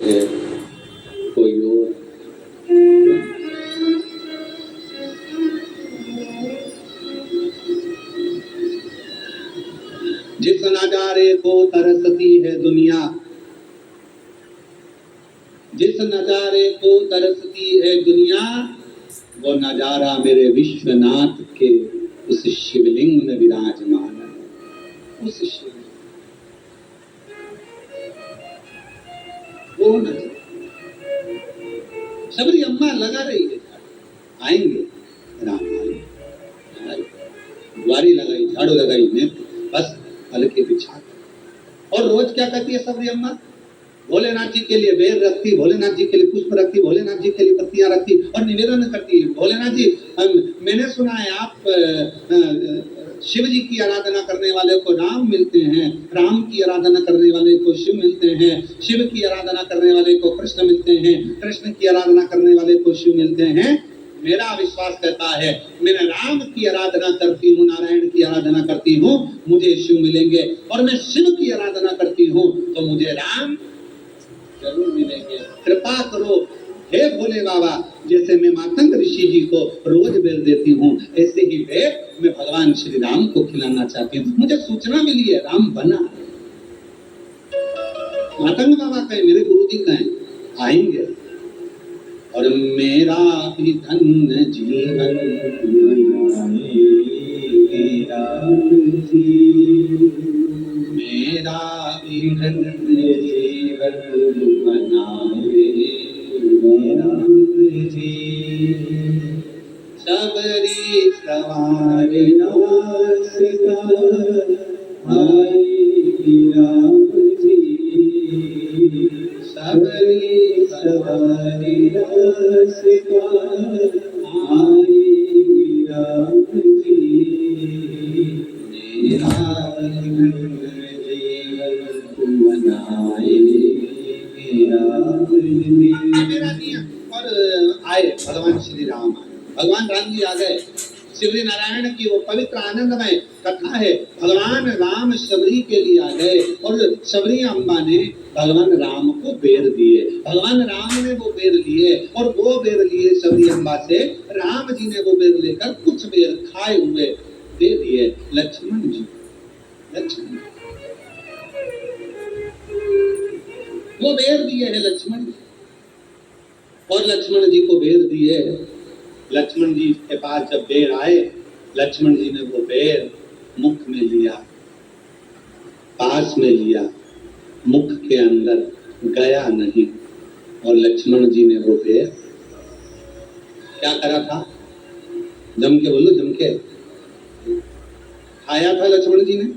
कोई और जिस नजारे को तरसती है दुनिया, जिस नजारे को तरसती है दुनिया, वो नजारा मेरे विश्वनाथ के उस शिवलिंग में विराजमान है। उस शिवलिंग, वो नजारा सबरी अम्मा लगा रही है, आएंगे राम आएंगे, द्वारी लगाई, झाड़ू लगाई, ने बस हल्के बिछा। और रोज क्या करती है सबरी अम्मा? भोलेनाथ जी के लिए बेर रखती, भोलेनाथ जी के लिए पुष्प रखती, भोलेनाथ जी के लिए पत्तियां रखती और निवेदन करती है, भोलेनाथ जी मैंने सुना है आप शिव जी की आराधना करने वाले को राम मिलते हैं, राम की आराधना करने वाले को शिव मिलते हैं, शिव की आराधना करने वाले को कृष्ण मिलते हैं, कृष्ण की आराधना करने वाले को शिव मिलते हैं। मेरा विश्वास कहता है मैं राम की आराधना करती हूँ, नारायण की आराधना करती हूँ, मुझे शिव मिलेंगे, और मैं शिव की आराधना करती हूँ तो मुझे राम जरूर मिलेंगे। कृपा करो हे भोले बाबा, जैसे मैं मातंग ऋषि जी को रोज बेर देती हूँ, ऐसे ही बेर मैं भगवान श्री राम को खिलाना चाहती हूँ। मुझे सूचना मिली है राम बना। मातंग बाबा कहे, मेरे गुरु जी कहे आएंगे, और मेरा भी धन्य जीवन मेरा भी धन्य जीवन बनाए मेरा जी। सबरी सवारी नासता आएगी राम जी, सबरी सवारी नासता आएगी राम जी। मेरा मेरा नियम। और आए भगवान श्री राम, भगवान राम जी आ गए। शिवरी नारायण की वो पवित्र आनंदमय कथा है। भगवान राम शबरी के लिए आ गए और शबरी अम्बा ने भगवान राम को बेर दिए, भगवान राम ने वो बेर लिए और वो बेर लिए शबरी अम्बा से। राम जी ने वो बेर लेकर कुछ बेर खाए हुए दे दिए लक्ष्मण जी। लक्ष्मण वो बेर दिए है लक्ष्मण जी, और लक्ष्मण जी को बेर दिए। लक्ष्मण जी के पास जब बेर आए, लक्ष्मण जी ने वो बेर मुख में लिया, पास में लिया, मुख के अंदर गया नहीं। और लक्ष्मण जी ने वो बेर क्या करा था? जम के बोलो, जम के खाया था लक्ष्मण जी ने।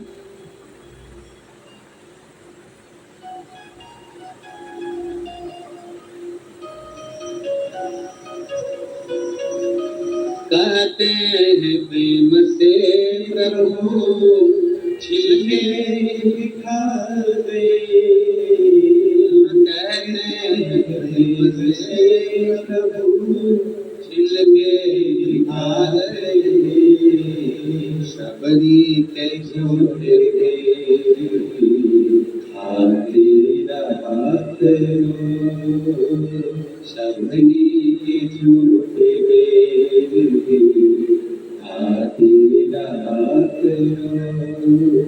कहते हैं प्रेम से प्रभु छिलके खा गए, कहते हैं प्रेम से प्रभु छिलके खा गए। शबरी के झूठे खाते रहते हो, शबरी के झूठे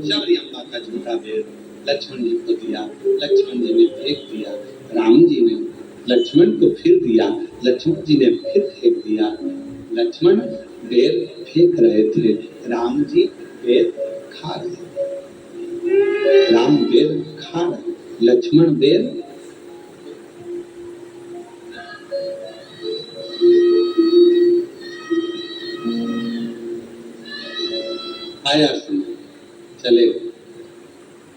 शबरी अम्बा का झूठा बेर लक्ष्मण जी को दिया, लक्ष्मण जी ने फेंक दिया। राम जी ने लक्ष्मण को फिर दिया, लक्ष्मण जी ने फिर फेंक दिया। लक्ष्मण बेर फेंक रहे थे, राम जी बेर खा रहे। राम बेर खा रहे, लक्ष्मण बेर आया चले।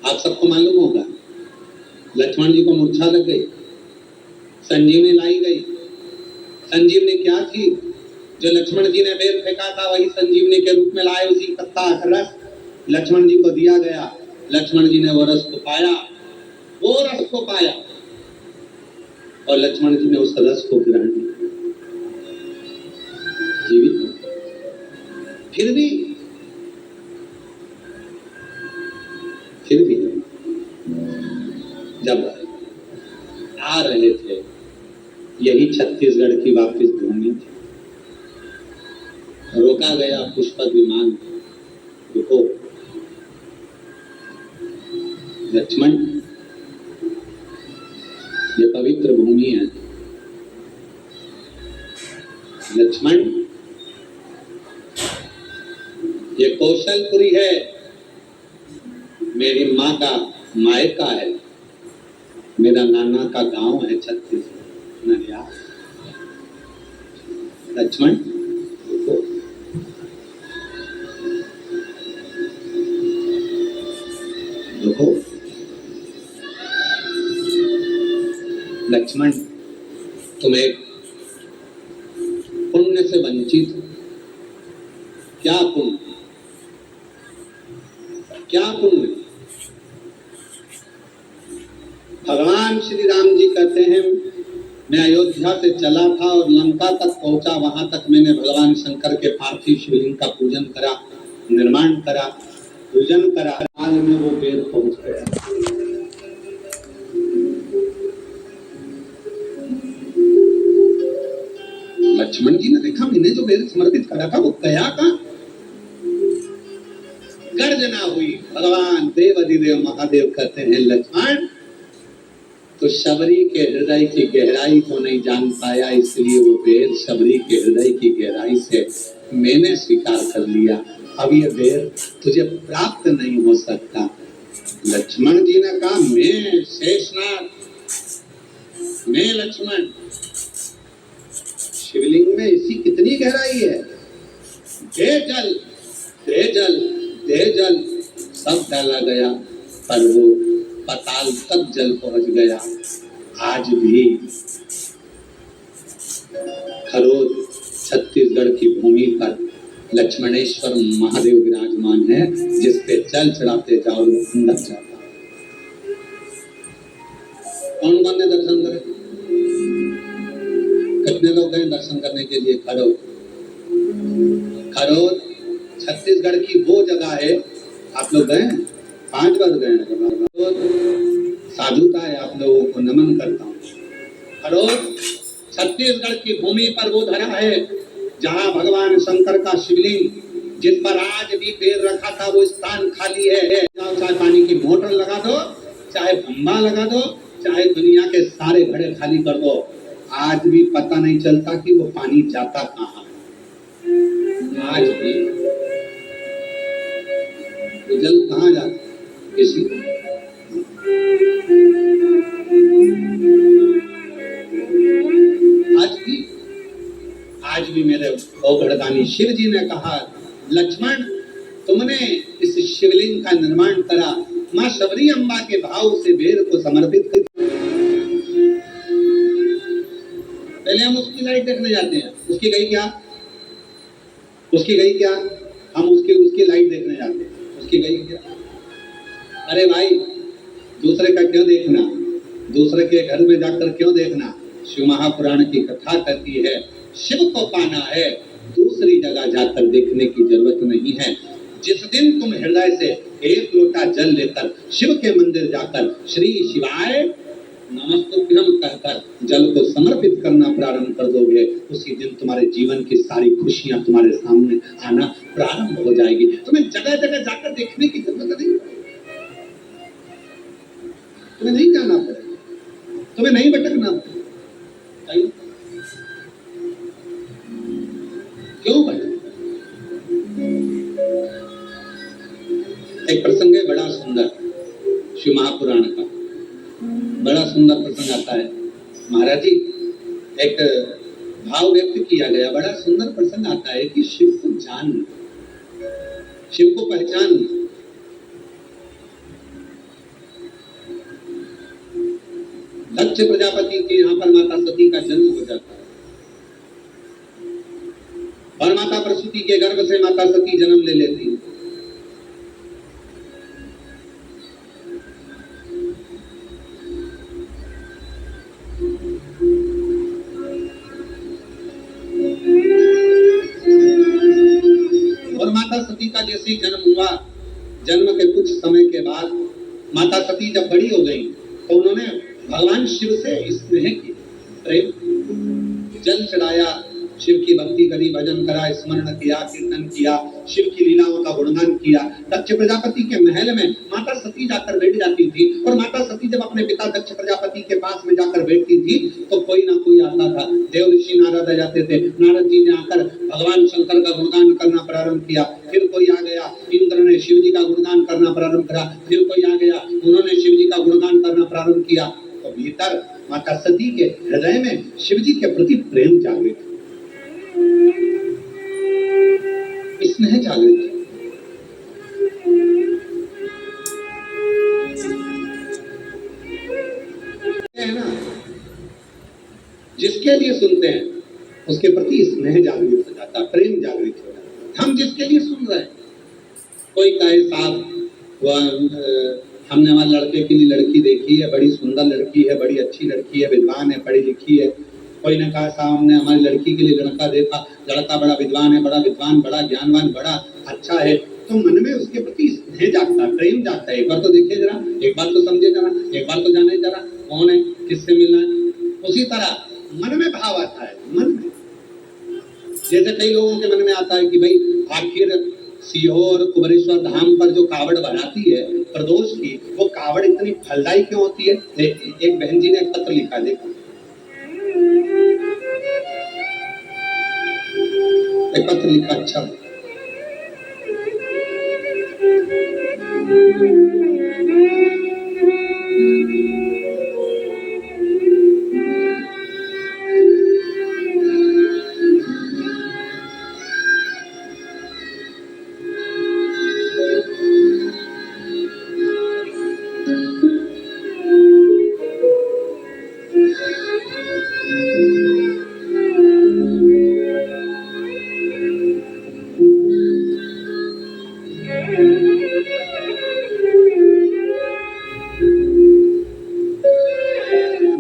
आप सबको मालूम होगा लक्ष्मण जी को मूर्छा लग गई, संजीवनी लाई गई। संजीवनी क्या थी? जो लक्ष्मण जी ने बेर फेंका था वही संजीवनी के रूप में लाए, उसी पत्ता रस लक्ष्मण जी को दिया गया। लक्ष्मण जी ने वो रस को पाया, वो रस को पाया, और लक्ष्मण जी ने उस रस को ग्रहण किया, जीवित। फिर भी जब आ रहे थे, यही छत्तीसगढ़ की वापिस भूमि थी। रोका गया पुष्पक विमान, रुको लक्ष्मण, ये पवित्र भूमि है। लक्ष्मण, ये कौशलपुरी है, मेरी माँ का मायका है, मेरा नाना का गांव है छत्तीसगढ़। लक्ष्मण रुको, रुको लक्ष्मण, तुम एक पुण्य से वंचित हो। क्या पुण्य, क्या पुण्य? भगवान श्री राम जी कहते हैं, मैं अयोध्या से चला था और लंका तक पहुंचा, वहां तक मैंने भगवान शंकर के पार्थिव शिवलिंग का पूजन करा, निर्माण करा, पूजन करा, हाल में वो वेद पहुंच गया। लक्ष्मण जी ने देखा, मैंने जो वेद समर्पित करा था वो गया कहां? गर्जना हुई। भगवान देव अधिदेव महादेव कहते हैं, लक्ष्मण तो शबरी के हृदय की गहराई को नहीं जान पाया, इसलिए वो वेद शबरी के हृदय की गहराई से मैंने स्वीकार कर लिया। अब ये वेद तुझे प्राप्त नहीं हो सकता। लक्ष्मण जी ने कहा, मैं शेषनाग, मैं लक्ष्मण, शिवलिंग में इसी कितनी गहराई है, दे जल, दे जल, दे जल, सब डाला गया, पर वो पाताल तक जल पहुंच गया। आज भी खरोद छत्तीसगढ़ की भूमि पर लक्ष्मणेश्वर महादेव विराजमान है, जिस पे जल चढ़ाते जाओ अंदर जाता। कौन कौन ने दर्शन करे? कितने लोग गए दर्शन करने के लिए? खरोद, खरोद छत्तीसगढ़ की वो जगह है, आप लोग गए? 5 बार गए हैं। साधुता है, आप लोगों को नमन करता हूँ। खरोद छत्तीसगढ़ की भूमि पर वो धरा है जहाँ भगवान शंकर का शिवलिंग, जिस पर आज भी पैर रखा था, वो स्थान खाली है। चाहे पानी की मोटर लगा दो, चाहे खंभा लगा दो, चाहे दुनिया के सारे घड़े खाली कर दो, आज भी पता नहीं चलता कि वो पानी जाता कहाँ। आज भी वो जल कहाँ जाता? किसी आज भी मेरे ओगड़दानी शिव जी ने कहा, लक्ष्मण तुमने इस शिवलिंग का निर्माण करा, माँ शबरी अम्बा के भाव से वेद को समर्पित कर। पहले हम उसकी लाइट देखने जाते हैं, उसकी गई क्या? उसकी गई क्या? हम उसकी लाइट देखने जाते हैं, उसकी गई क्या? अरे भाई, दूसरे का क्यों देखना, दूसरे के घर में जाकर क्यों देखना? शिव महापुराण की कथा कहती है, शिव को पाना है, दूसरी जगह जाकर देखने की जरूरत नहीं है। जिस दिन तुम हृदय से एक लोटा जल लेकर शिव के मंदिर जाकर श्री शिवाय नमस्तुभ्यम कहकर जल को समर्पित करना प्रारंभ कर दोगे, उसी दिन तुम्हारे जीवन की सारी खुशियां तुम्हारे सामने आना प्रारंभ हो जाएगी। तुम्हें जगह जगह जाकर देखने की जरूरत नहीं, तुम्हें नहीं जाना पड़ेगा, तुम्हें नहीं भटकना पड़ेगा। क्यों भटक? एक प्रसंग है बड़ा सुंदर, शिव महापुराण का बड़ा सुंदर प्रसंग आता है। महाराज जी, एक भाव व्यक्त किया गया, बड़ा सुंदर प्रसंग आता है कि शिव को जानना, शिव को पहचानना। दक्ष प्रजापति के यहाँ पर माता सती का जन्म हो जाता है और माता प्रसूति के गर्भ से माता सती जन्म ले लेती है। और माता सती का जैसे ही जन्म हुआ, जन्म के कुछ समय के बाद माता सती जब बड़ी हो गई तो उन्होंने भगवान शिव से स्नेह की, प्रेम, जल चढ़ाया, शिव की भक्ति करी, भजन करा, स्मरण किया, कीर्तन किया, शिव की लीलाओं का गुणगान किया। दक्ष प्रजापति के महल में माता सती जाकर बैठ जाती थी, और माता सती जब अपने पिता दक्ष प्रजापति के पास में जाकर बैठती थी तो कोई ना कोई आता था। देव ऋषि नारद आ जाते थे, नारद जी ने आकर भगवान शंकर का गुणगान करना प्रारंभ किया। फिर कोई आ गया, इंद्र ने शिव जी का गुणगान करना प्रारंभ करा। फिर कोई आ गया, उन्होंने शिव जी का गुणगान करना प्रारंभ किया। तो भीतर माता सती के हृदय में शिव जी के प्रति प्रेम जागृत, स्नेह जागृत। है ना, जिसके लिए सुनते हैं उसके प्रति स्नेह जागृत हो जाता, प्रेम जागृत हो जाता। हम जिसके लिए सुन रहे हैं, कोई कहे साहब हमने हमारे लड़के के लिए लड़की देखी है, बड़ी सुंदर लड़की है, बड़ी अच्छी लड़की है, विद्वान है, पढ़ी लिखी है। कोई ने कहा साहब हमने हमारी लड़की के लिए लड़का देखा, लड़का बड़ा विद्वान है, बड़ा विद्वान, बड़ा ज्ञानवान, बड़ा अच्छा है। तो मन में उसके प्रति स्नेह जागता, प्रेम जागता है। एक बार तो देखिए जरा, एक बार तो समझे जरा, एक बार तो जाने जरा कौन है, किससे मिलना है। उसी तरह मन में भाव आता है। मन में जैसे कई लोगों के मन में आता है कि भाई आखिर सीहोर कुबरेश्वर धाम पर जो कावड़ बनाती है प्रदोष की, वो कावड़ इतनी फलदायी क्यों होती है। एक बहन जी ने एक पत्र लिखा, देखो एक पत्र लिखा, अच्छा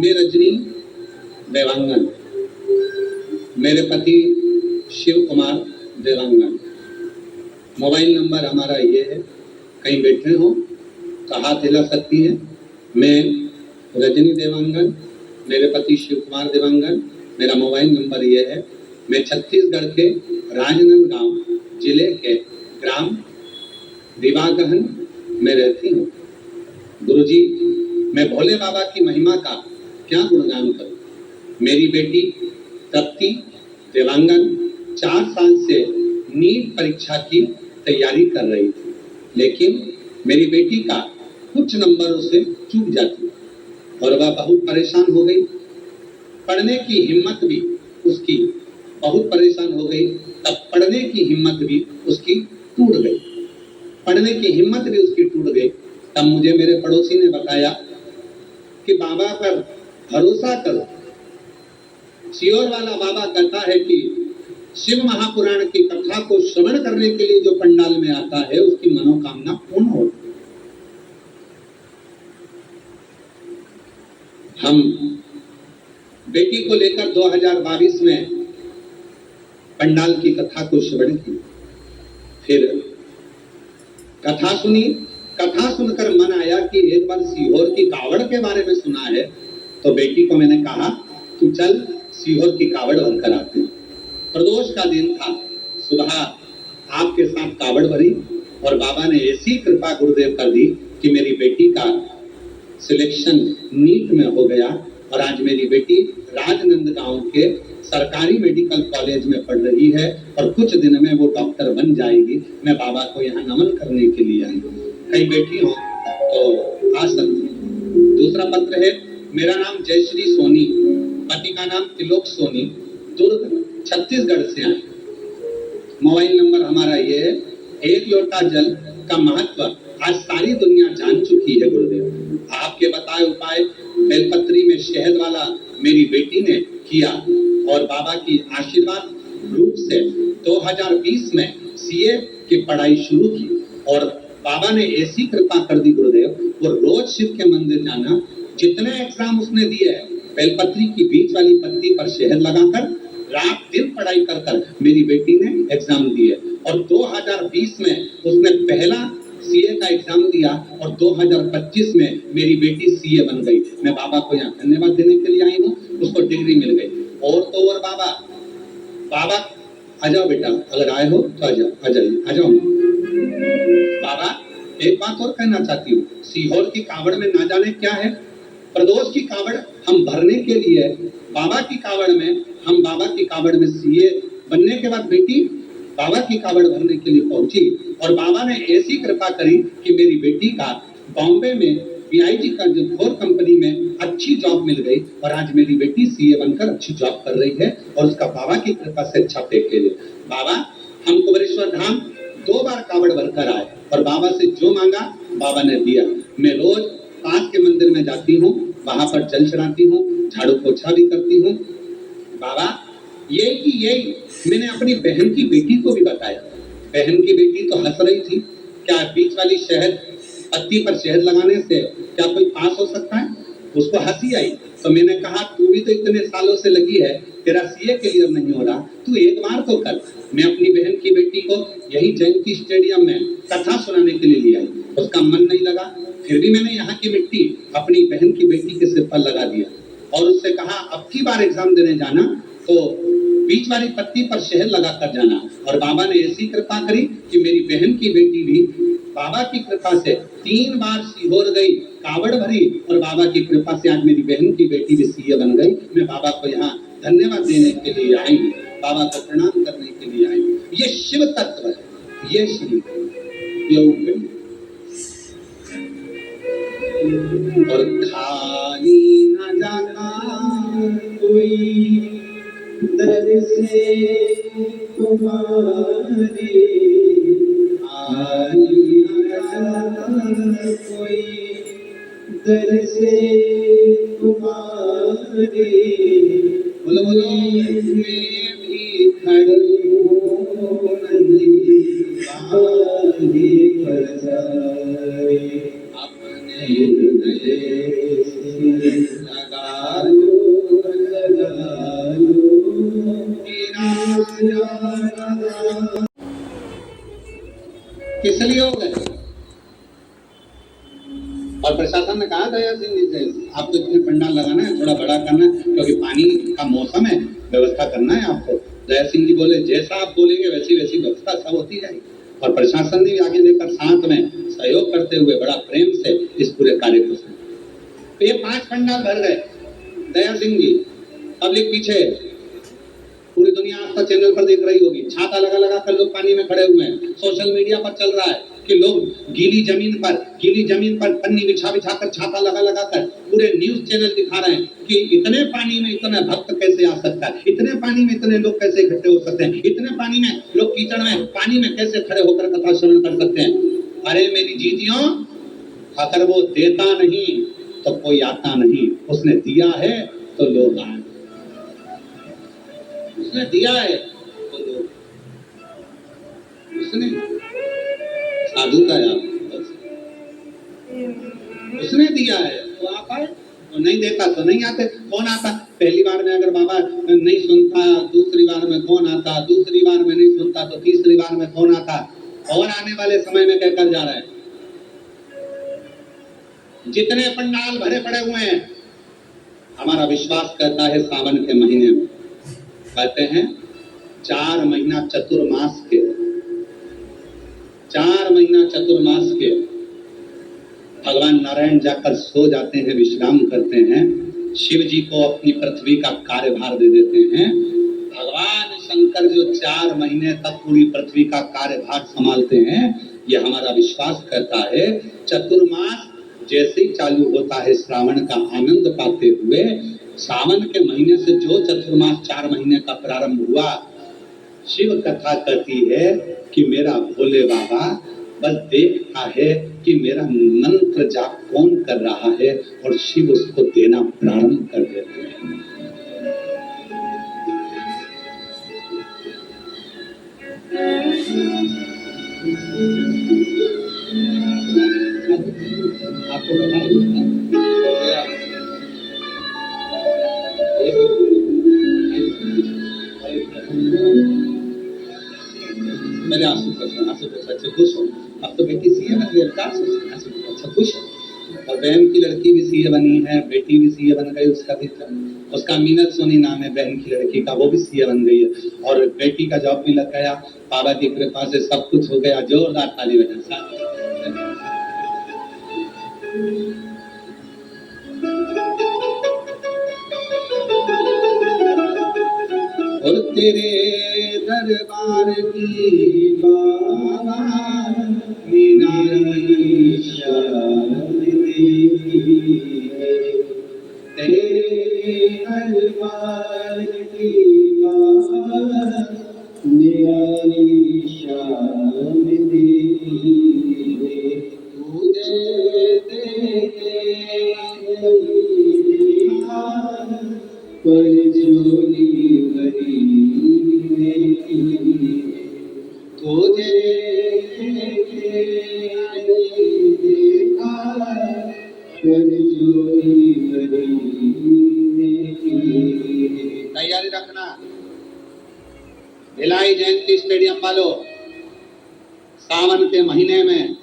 मैं रजनी देवांगन, मेरे पति शिव कुमार देवांगन, मोबाइल नंबर हमारा ये है, कहीं बैठे हो तो हाथ हिला सकती है। मैं रजनी देवांगन, मेरे पति शिव कुमार देवांगन, मेरा मोबाइल नंबर ये है। मैं छत्तीसगढ़ के राजनांदगांव जिले के ग्राम दिवागहन में रहती हूँ। गुरुजी, मैं भोले बाबा की महिमा का क्या गुणगान करूं। मेरी बेटी तप्ती देवांगन 4 साल से नीट परीक्षा की तैयारी कर रही थी, लेकिन मेरी बेटी का कुछ नंबरों से चूक जाती और वह बहुत परेशान हो गई। पढ़ने की हिम्मत भी उसकी बहुत परेशान हो गई। तब पढ़ने की हिम्मत भी उसकी टूट गई, पढ़ने की हिम्मत भी उसकी टूट गई। तब मुझे मेरे पड़ोसी ने बताया कि बाबा पर भरोसा करो। सीहोर वाला बाबा कहता है कि शिव महापुराण की कथा को श्रवण करने के लिए जो पंडाल में आता है उसकी मनोकामना पूर्ण होती है। हम बेटी को लेकर 2022 में पंडाल की कथा को श्रवण की, फिर कथा सुनी। कथा सुनकर मन आया कि एक बार सीहोर की कावड़ के बारे में सुना है, तो बेटी को मैंने कहा तू चल सीहोर की कावड़ भरकर आते। प्रदोष का दिन था, सुबह आपके साथ कावड़ भरी और बाबा ने ऐसी कृपा गुरुदेव कर दी कि मेरी बेटी का सिलेक्शन नीट में हो गया और आज मेरी बेटी राजनांदगांव के सरकारी मेडिकल कॉलेज में पढ़ रही है और कुछ दिन में वो डॉक्टर बन जाएगी। मैं बाबा को यहाँ नमन करने के लिए आई हूँ। कहीं बैठी हो तो आ सकती। दूसरा पत्र है, मेरा नाम जयश्री सोनी, पति का नाम त्रिलोक सोनी, दुर्ग छत्तीसगढ़ से आए। मोबाइल नंबर हमारा ये है। एक लोटा जल का महत्व आज सारी दुनिया जान चुकी है गुरुदेव। आपके बताए उपाय बेलपत्री में शहद वाला मेरी बेटी ने किया और बाबा की आशीर्वाद रूप से 2020 में सीए की पढ़ाई शुरू की और बाबा ने ऐसी कृपा कर दी गुरुदेव, वो रोज शिव के मंदिर जाना। जितने एग्जाम उसने दिए बेलपत्री की बीच वाली पत्ती पर शहद लगाकर रात दिन पढ़ाई कर कर मेरी बेटी ने एग्जाम दिए और 2020 में उसने पहला सीए का एग्जाम दिया और 2025 में मेरी बेटी सीए बन गई। मैं बाबा को यहाँ धन्यवाद देने के लिए आई हूँ, उसको डिग्री मिल गई। और तो और बाबा, बाबा आ जाओ बेटा, अगर आए हो तो आ जाओ, आ जाइए, आ जाओ। बाबा एक बात और कहना चाहती हूँ, सीहोर की कावड़ में ना जाने क्या है, प्रदोष की कावड़ हम भरने के लिए, बाबा की कावड़ में, हम बाबा की कावड़ में सीए बनने के बाद बेटी बाबा की कावड़ भरने के लिए पहुंची और बाबा ने ऐसी कृपा करी कि मेरी बेटी का बॉम्बे में बीआईजी का जो फोर कंपनी में अच्छी जॉब मिल गई और आज मेरी बेटी सीए बनकर अच्छी जॉब कर रही है और उसका बाबा की कृपा से अच्छा के लिए। बाबा हम कुबेरेश्वर धाम 2 बार कावड़ भरकर आए और बाबा से जो मांगा बाबा ने दिया। मैं रोज पास के मंदिर में जाती हूँ, वहां पर जल चढ़ाती हूँ, झाड़ू पोछा भी करती हूँ। बाबा यही मैंने अपनी बहन की बेटी को भी बताया। बहन की बेटी तो हंस रही थी, क्या बीच वाली शहद पत्ती पर शहद लगाने से क्या कोई पास हो सकता है? उसको हंसी आई। तो मैंने कहा तू भी तो इतने सालों से लगी है, तेरा सीए क्लियर नहीं हो रहा, तू एक बार तो कर। मैं अपनी बहन की बेटी को यही जयंती स्टेडियम में कथा सुनाने के लिए ले आई, उसका मन नहीं लगा, फिर भी मैंने यहाँ की मिट्टी अपनी बहन की बेटी के सिर पर लगा दिया और उससे कहा अब की बार एग्जाम देने जाना तो बीच वाली पत्ती पर शहद लगा कर जाना। और बाबा ने ऐसी कृपा करी कि मेरी बहन की बेटी भी बाबा की कृपा से 3 बार सीहोर गई, कावड़ भरी और बाबा की कृपा से आज मेरी बहन की बेटी भी सीए बन गई। मैं बाबा को यहाँ धन्यवाद देने के लिए आई हूँ, बाबा को प्रणाम करने के लिए आई हूँ। ये शिव तत्व है, ये शिव और खाली न जाना कोई दर से तुम्हारे, खाली न जाना कोई दर से तुम्हारे। बोलो बोलो मैं भी खड़ी हूँ नदी पर जाए, अपने हृदय से लगा लो किस लिए हो गए? और प्रशासन ने कहा दया सिंह जी से आपको इतने पंडाल लगाना है, थोड़ा बड़ा करना है क्योंकि पानी का मौसम है, व्यवस्था करना है आपको। दया सिंह जी बोले जैसा आप बोलेंगे वैसी वैसी व्यवस्था सब होती जाएगी। और प्रशासन ने भी आगे लेकर साथ में सहयोग करते हुए बड़ा प्रेम से इस पूरे कार्य को। तो ये 5 पंडाल भर गए। दया सिंह जी, पब्लिक पीछे, पूरी दुनिया आस्था चैनल पर देख रही होगी, छाता लगा लगा कर लोग पानी में खड़े हुए हैं। सोशल मीडिया पर चल रहा है कि लोग गीली जमीन पर पन्नी बिछा बिछा कर छाता लगा लगा कर पूरे न्यूज चैनल दिखा रहे हैं कि इतने पानी में इतना भक्त कैसे आ सकता है, इतने पानी में इतने लोग कैसे इकट्ठे हो सकते हैं, इतने पानी में लोग कीचड़ में पानी में कैसे खड़े होकर कथा श्रवण कर सकते हैं। अरे मेरी जीजियों, अगर वो देता नहीं तो कोई आता नहीं, उसने दिया है तो लोग आए, उसने दिया है तो लोग, उसने साधु का यार उसने दिया है तो आप आए, तो नहीं देता तो नहीं आते। कौन आता? पहली बार में अगर बाबा नहीं सुनता, दूसरी बार में कौन आता, दूसरी बार में नहीं सुनता तो तीसरी बार में कौन आता, और आने वाले समय में कहकर जा रहे हैं। जितने पंडाल भरे पड़े हुए हैं, हमारा विश्वास कहता है सावन के महीने में, कहते हैं 4 महीना चतुर्मास के, 4 महीना चतुर्मास के भगवान नारायण जाकर सो जाते हैं, विश्राम करते हैं, शिव जी को अपनी पृथ्वी का कार्यभार दे देते हैं। भगवान शंकर जो 4 महीने तक पूरी पृथ्वी का कार्यभार संभालते हैं, ये हमारा विश्वास करता है। चतुर्मास जैसे ही चालू होता है श्रावण का आनंद पाते हुए, सावन के महीने से जो चतुर्मास 4 महीने का प्रारंभ हुआ, शिव कथा कहती है कि मेरा भोले बाबा बस देखता है कि मेरा मंत्र जाप कौन कर रहा है और शिव उसको देना प्रारंभ कर देते हैं। आपको मेरे आंसू से खुश हो। अब तो बेटी सीए बन गई, क्या सोचना, अच्छा खुश है। और बहन की लड़की भी सीए बनी है, बेटी भी सीए बन गई, उसका भी उसका मीनत सोनी नाम है बहन की लड़की का, वो भी सीए बन गई है। और बेटी का जॉब भी लग गया, बाबा की कृपा से सब कुछ हो गया। जोरदार ताली बजा। और तेरे दरबार की बाबा निराली शान तेरे दरबार की बाबा निराली शान तुझे पर जोली भरी तुझे देखा पर जोली भरी। तैयारी रखना, भिलाई जयंती स्टेडियम वालों, सावन के महीने में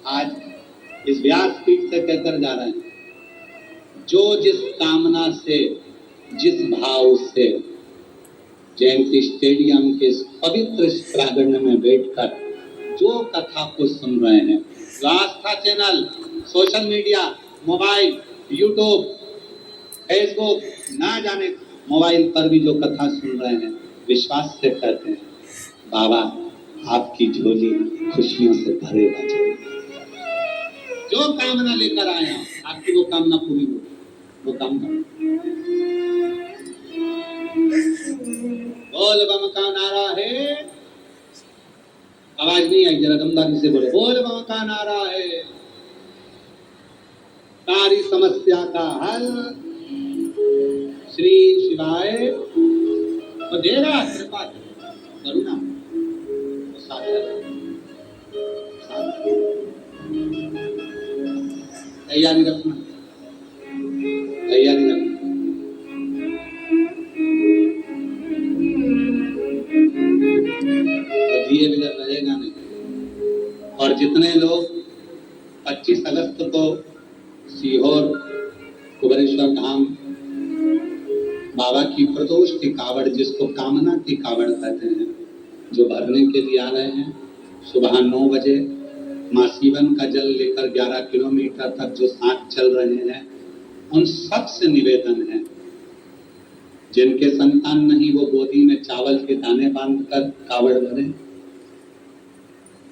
आज इस व्यासपीठ से कहकर जा रहे हैं, जो जिस कामना से, जिस भाव से जयंती स्टेडियम के इस पवित्र प्रांगण में बैठकर जो कथा को सुन रहे हैं, Aastha channel, social media, mobile, YouTube, Facebook, ना जाने मोबाइल पर भी जो कथा सुन रहे हैं, विश्वास से कहते हैं बाबा आपकी झोली खुशियों से भरेगा। जो कामना लेकर आए हैं आपकी वो कामना पूरी हो, वो कामना। बोल बम का नारा है, आवाज नहीं आई, जरा दमदारी से बोले, बोल बम का नारा है, सारी समस्या का हल श्री शिवाय तो देगा, कृपा करुणा तैयारी रखना, तैयारी रखना। तो दिए बिगड़ रहेगा नहीं। और जितने लोग 25 अगस्त को सीहोर कुबेरेश्वर धाम बाबा की प्रदोष की कावड़, जिसको कामना की कावड़ कहते हैं, जो भरने के लिए आ रहे हैं, सुबह 9 बजे मां सीवन का जल लेकर 11 किलोमीटर तक जो साथ चल रहे हैं, उन सब से निवेदन है, जिनके संतान नहीं वो गोदी में चावल के दाने बांधकर कावड़ भरें।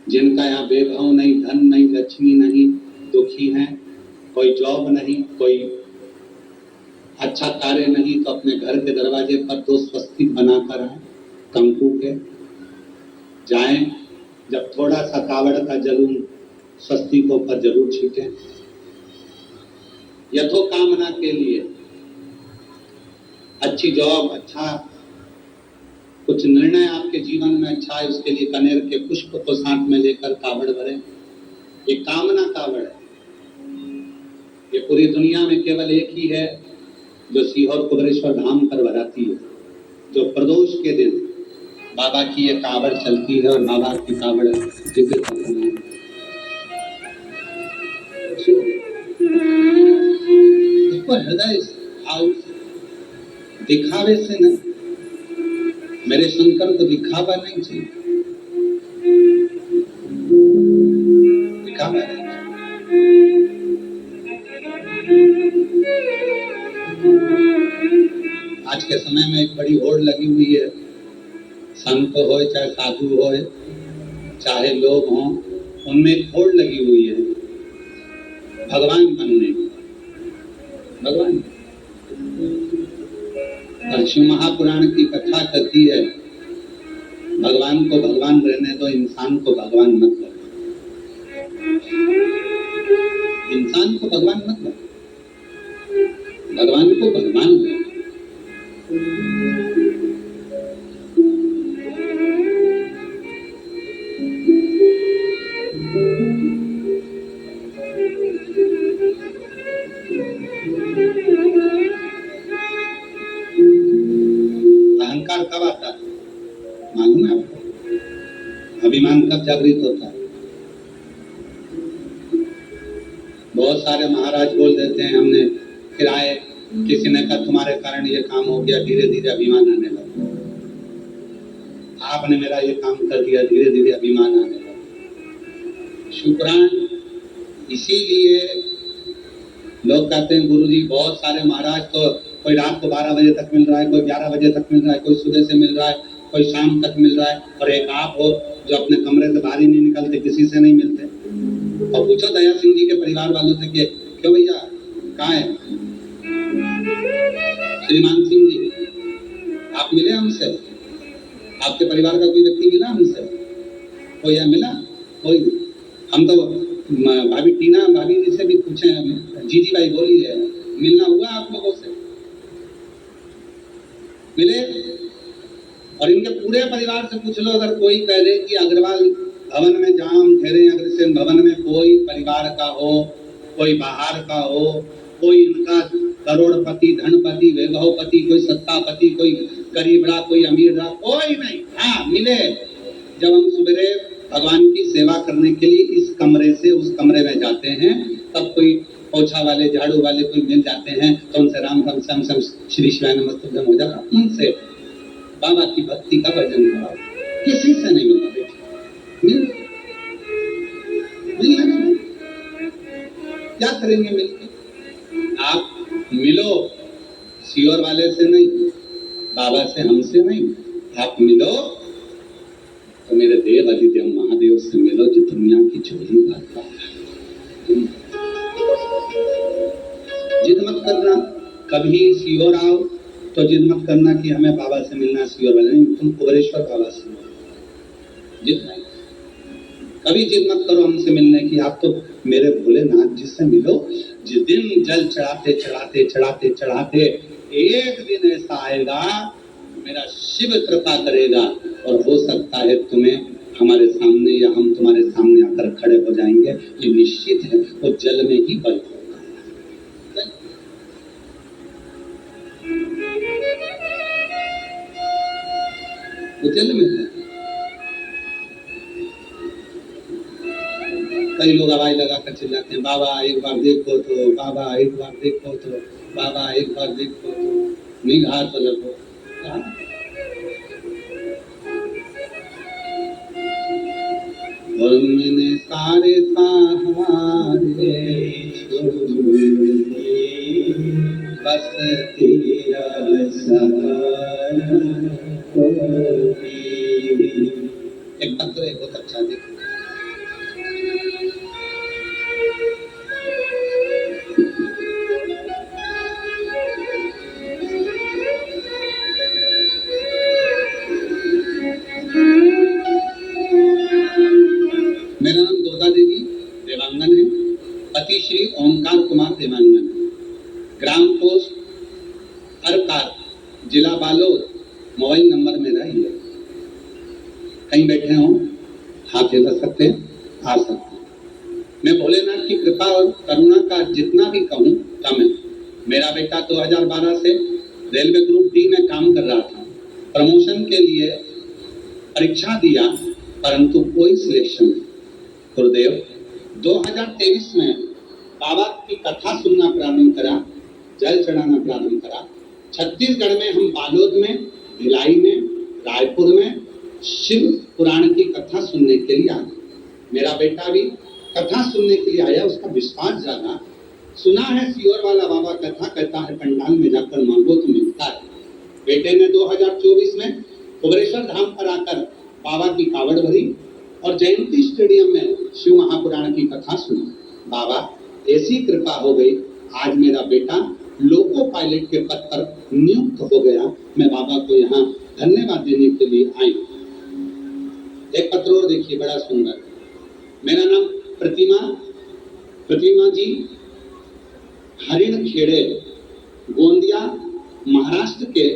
जिनका यहाँ वैभव नहीं, धन नहीं, लक्ष्मी नहीं, दुखी हैं, कोई जॉब नहीं, कोई अच्छा कार्य नहीं, तो अपने घर के दरवाजे पर 2 स्वस्तिक बनाकर आए कंकु के, जाएं, जब थोड़ा सा कावड़ का जलून स्वस्तिकों पर जरूर छीटें, यथो कामना के लिए। अच्छी जॉब, अच्छा कुछ निर्णय आपके जीवन में अच्छा है, उसके लिए कनेर के पुष्प को साथ में लेकर कावड़ भरें। ये कामना कावड़ है। ये पूरी दुनिया में केवल एक ही है जो सीहोर कुबेरेश्वर धाम पर भराती है, जो प्रदोष के दिन बाबा की ये कावड़ चलती है, और बाबा की कावड़ दिव्य करती है। हृदय भाव दिखावे से नहीं, मेरे शंकर को दिखावा नहीं चाहिए, दिखावा नहीं चाहिए। आज के समय में एक बड़ी होड़ लगी हुई है, संत हो चाहे साधु हो चाहे लोग हों, उनमें एक होड़ लगी हुई है भगवान बनने, भगवान। और शिव महापुराण की कथा कहती है, भगवान को भगवान रहने दो, इंसान को भगवान मत करो, इंसान को भगवान मत करो, भगवान को भगवान करो। अहंकार कब आता है मालूम है आपको? अभिमान कब जागृत होता है? सारे महाराज बोल देते हैं हमने फिर आए, किसी ने कहा तुम्हारे कारण ये काम हो गया, धीरे धीरे अभिमान आने लगा। आपने मेरा ये काम कर दिया, धीरे धीरे अभिमान आने लगा। शुक्रान। इसीलिए लोग कहते हैं गुरुजी बहुत सारे महाराज तो कोई रात को 12 बजे तक मिल रहा है, कोई 11 बजे तक मिल रहा है, कोई सुबह से मिल रहा है, कोई शाम तक मिल रहा है, और एक आप हो जो अपने कमरे से बाहर ही नहीं निकलते, किसी से नहीं मिलते। और पूछो दया सिंह जी के परिवार वालों से कि क्यों भैया कहाँ है श्रीमान सिंह जी, आप मिले हमसे? आपके परिवार का कोई व्यक्ति मिला हमसे? कोई है मिला? कोई नहीं। हम तो भाभी टीना भाभी जी से भी पूछे, जीजी भाई बोलिए मिलना हुआ आप लोगों से? मिले? और इनके पूरे परिवार से पूछ लो, अगर कोई कह दे कि अग्रवाल भवन में जाम ठहरे, अग्रसेन भवन में कोई परिवार का हो, कोई बाहर का हो, कोई इनका करोड़पति धनपति वैभवपति, कोई सत्तापति, कोई गरीब रहा, कोई अमीर रहा, कोई नहीं। हाँ मिले, जब हम सवेरे भगवान की सेवा करने के लिए इस कमरे से उस कमरे में जाते हैं, तब कोई पोछा वाले झाड़ू वाले कोई मिल जाते हैं तो उनसे राम राम श्याम श्याम श्री शिवाय नमस्तुभ्यम हो जाता, उनसे बाबा की भक्ति का भजन कराओ। किसी से नहीं मिलना बेटा, मिल क्या करेंगे मिलके? आप मिलो सियोर वाले से नहीं, बाबा से हमसे नहीं, आप मिलो तो मेरे देव अधिदेव महादेव से मिलो जो दुनिया की झोली भरता है। जिद मत करना, कभी सियोर आओ तो जिद मत करना कि हमें बाबा से मिलना, सियोर वाले नहीं, तुम कुबरेश्वर बाबा से मिलो। जिद नहीं, कभी जिद मत करो हमसे मिलने की, आप तो मेरे भोलेनाथ जी से मिलो। जिस दिन जल चढ़ाते चढ़ाते चढ़ाते चढ़ाते एक दिन ऐसा आएगा मेरा शिव कृपा करेगा और हो सकता है तुम्हें हमारे सामने या हम तुम्हारे सामने आकर खड़े हो जाएंगे, ये निश्चित है। वो जल में ही बल होगा, वो जल में है। कई लोग आवाज लगा कर चिल्लाते हैं, बाबा एक बार देखो तो, बाबा एक बार देखो तो, बाबा एक बार देखो तो, निगाह तो लगो। मैंने सारे सहारे बस तेरा सहारा। एक पत्र है बहुत अच्छा, देखो मेरा नाम दुर्गा देवी देवांगन है, पति श्री ओमकार कुमार देवांगन, ग्राम पोस्ट अरकार, जिला बालोद, मोबाइल नंबर मेरा ही है। कहीं बैठे हो हाथ हिला सकते हैं, आ सकते हैं। मैं भोलेनाथ की कृपा और करुणा का जितना भी कहूँ कम है। मेरा बेटा 2012 से रेलवे ग्रुप डी में काम कर रहा था, प्रमोशन के लिए परीक्षा दिया परंतु कोई सिलेक्शन नहीं। गुरुदेव 2023 में बाबा की कथा सुनना प्रारंभ करा, जल चढ़ाना प्रारंभ करा। छत्तीसगढ़ में हम बालोद में, भिलाई में, रायपुर में शिव पुराण की कथा सुनने के लिए आया। मेरा बेटा भी कथा सुनने के लिए आया, उसका विश्वास जागा। सुना है सियोर वाला बाबा कथा कहता है पंडाल में जाकर मांगो तो मिलता है। बेटे ने 2024 में कुबरेश्वर धाम पर आकर बाबा की कावड़ भरी और जयंती स्टेडियम में शिव महापुराण की कथा सुनी। बाबा ऐसी कृपा हो गई, आज मेरा बेटा लोको पायलट के पद पर नियुक्त हो गया। मैं बाबा को यहाँ धन्यवाद देने के लिए आई। एक पत्र और देखिए, बड़ा सुंदर। मेरा नाम प्रतिमा जी हरिण खेड़े गोंदिया महाराष्ट्र के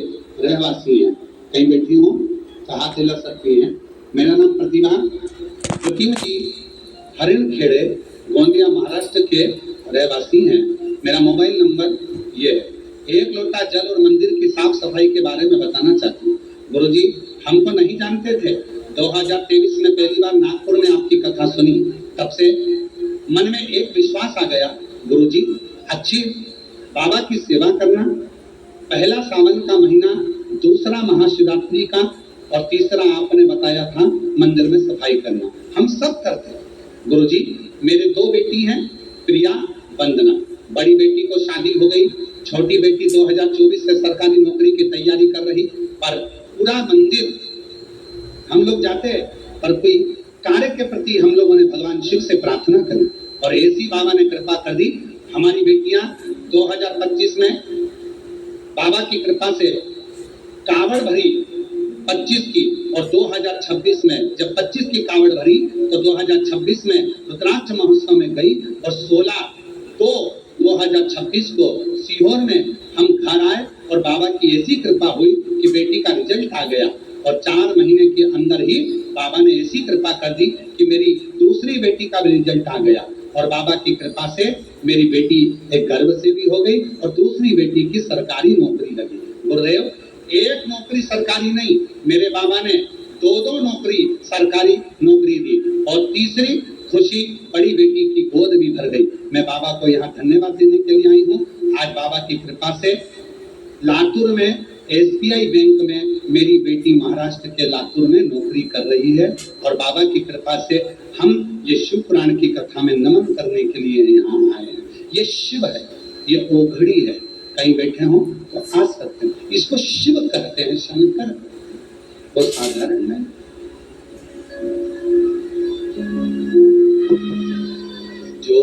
रहवासी हैं। कहीं बैठी हूँ तो हाथ हिला सकती हैं। मेरा नाम प्रतिमा जी हरिण खेड़े गोंदिया महाराष्ट्र के रहवासी हैं। मेरा मोबाइल नंबर ये है। एक लोटा जल और मंदिर की साफ सफाई के बारे में बताना चाहती हूँ। गुरुजी हमको नहीं जानते थे, 2023 में पहली बार नागपुर में आपकी कथा सुनी, तब से मन में एक विश्वास आ गया गुरुजी अच्छी बाबा की सेवा करना, पहला सावन का महीना, दूसरा महाशिवरात्रि का, और तीसरा आपने बताया था मंदिर में सफाई करना, हम सब करते हैं। गुरुजी मेरे दो बेटी हैं, प्रिया वंदना, बड़ी बेटी को शादी हो गई, छोटी बेटी 2024 से सरकारी नौकरी की तैयारी कर रही, पर पूरा मंदिर हम लोग जाते, पर कोई कार्य के प्रति हम लोगों ने भगवान शिव से प्रार्थना करी और ऐसी बाबा ने कृपा कर दी। हमारी बेटियां 2025 में बाबा की कृपा से कावड़ भरी 25 की, और 2026 में जब 25 की कावड़ भरी तो 2026 में रुद्राक्ष महोत्सव में गई, और 16/2/2026 को सीहोर में हम घर आए और बाबा की ऐसी कृपा हुई कि बेटी का रिजल्ट आ गया, और 4 महीने के अंदर ही बाबा ने ऐसी कृपा कर दी कि मेरी दूसरी बेटी का भी रिजल्ट आ गया, और बाबा की कृपा से मेरी बेटी एक गर्भ से भी हो गई और दूसरी बेटी की सरकारी नौकरी लगी। गुरुदेव एक नौकरी सरकारी नहीं, मेरे बाबा ने 2 नौकरी सरकारी नौकरी दी, और तीसरी खुशी बड़ी बेटी की गोद भी भर गई। मैं बाबा को यहाँ धन्यवाद देने के लिए आई हूँ। आज बाबा की कृपा से लातूर में SBI बैंक में मेरी बेटी महाराष्ट्र के लातूर में नौकरी कर रही है, और बाबा की कृपा से हम ये शिव पुराण की कथा में नमन करने के लिए यहाँ आए हैं। ये शिव है, ये ओघड़ी है, कहीं बैठे हो तो आ सकते हैं, इसको शिव कहते हैं, शंकर, वो साधारण है। जो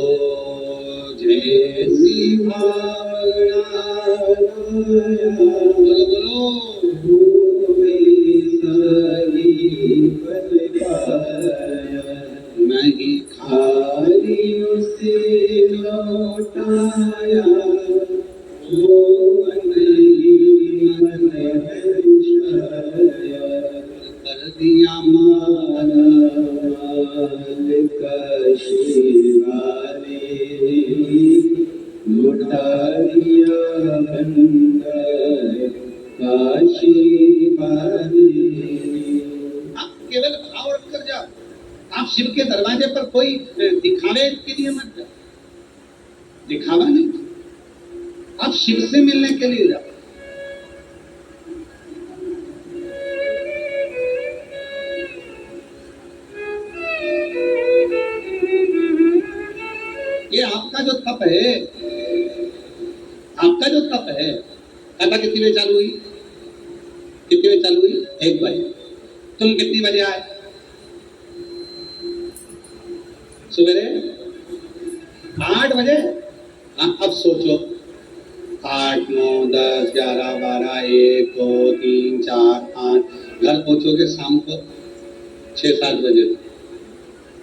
जैसी भावना, बोलो नहीं खाली उसे लौटाया, वो नहीं मन कर दिया मारा शिवाने, लुटा दिया काशी वाले। आप केवल भाव रख कर जाओ, आप शिव के दरवाजे पर कोई दिखावे के लिए मत जाओ, दिखावा नहीं, आप शिव से मिलने के लिए जाओ। ये आपका जो तप है, आपका जो तप है, कथा कितनी बजे चालू हुई? कितनी बजे चालू हुई? 1 बजे। तुम कितनी बजे आए? सवेरे 8 बजे। हाँ अब सोचो, 8, 9, 10, 11, 12, 1, 2, 3, 4, 5, घर पहुंचोगे शाम को 6-7 बजे।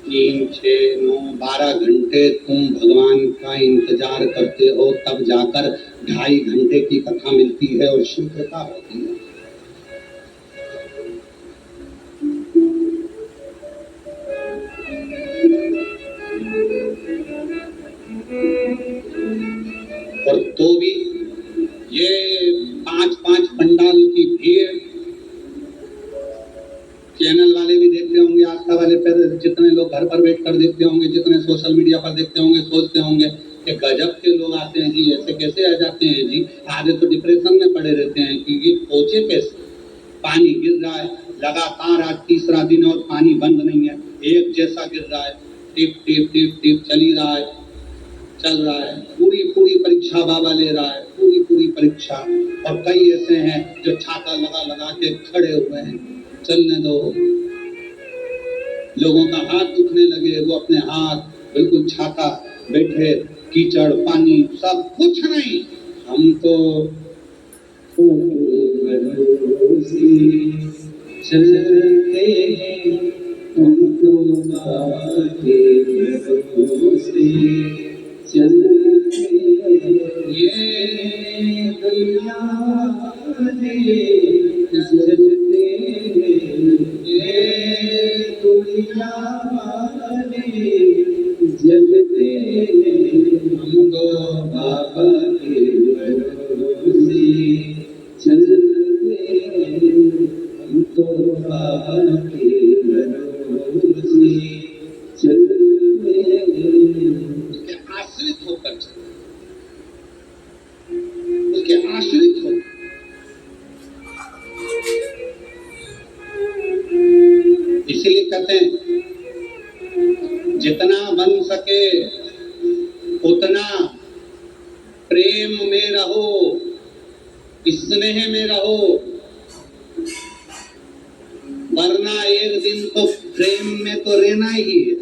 3, 6, 9, 12 घंटे तुम भगवान का इंतजार करते हो, तब जाकर 2.5 घंटे की कथा मिलती है और शिव कृपा होती है। और तो भी ये 5-5 पंडाल की भीड़, चैनल वाले भी देखते होंगे, आस्था वाले पर जितने लोग घर पर बैठ कर देखते होंगे, जितने सोशल मीडिया पर देखते होंगे, सोचते होंगे कि गजब के लोग आते हैं जी, ऐसे कैसे आ जाते हैं जी, आधे तो डिप्रेशन में पड़े रहते हैं कि ये पहुंचे कैसे। पानी गिर रहा है लगातार, आज तीसरा दिन और पानी बंद नहीं है, एक जैसा गिर रहा है, टिप टिप टिप टिप चल ही रहा है, चल रहा है। पूरी पूरी परीक्षा बाबा ले रहा है, पूरी पूरी परीक्षा। और कई ऐसे हैं जो छाता लगा लगा के खड़े हुए हैं, चलने दो। लोगों का हाथ दुखने लगे, वो अपने हाथ बिल्कुल छाता बैठे, कीचड़ पानी सब कुछ नहीं, हम तो चलते उनको चलते ये दुनिया चलते ये दुनिया जलते हम तो बाबा के भरोसे चलते हम तो बाबा के भरोसे चलते। आश्रित होकर चले, उसके आश्रित हो। इसलिए कहते हैं जितना बन सके उतना प्रेम में रहो, स्नेह में रहो, वरना एक दिन तो प्रेम में तो रहना ही है।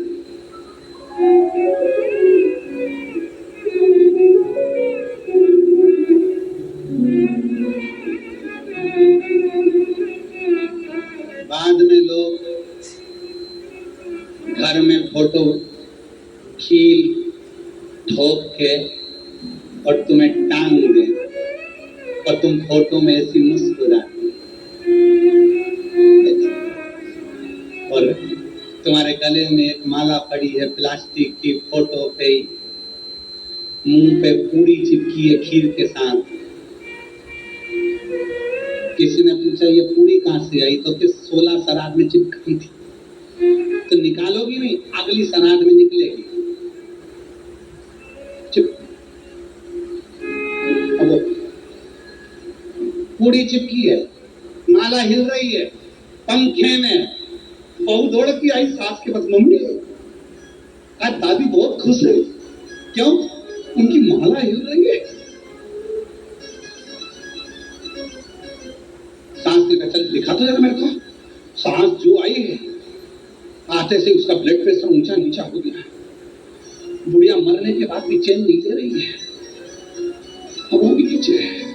बाद में लोग घर में फोटो खील ठोक के और तुम्हें टांग दे और तुम फोटो में ऐसी मुस्कुराती और तुम्हारे गले में एक माला पड़ी है प्लास्टिक की, फोटो पे मुंह पे पूरी चिपकी है खीर के साथ। किसी ने पूछा ये पूरी कहां से आई, तो किस 16 श्राद्ध में चिपकाई थी। तो निकालोगी नहीं, अगली श्राद्ध में निकलेगी। अब पूरी चिपकी है, माला हिल रही है, पंखे में बहू दौड़ के आई सास के पास, मम्मी आज दादी बहुत खुश है, क्यों? उनकी माला हिल रही है। सास ने कहा चल दिखा तो जरा मेरे को। सास जो आई है आते से उसका ब्लड प्रेशर ऊंचा नीचा हो गया। बुढ़िया मरने के बाद भी चैन नहीं ले रही है, अब वो भी नीचे है।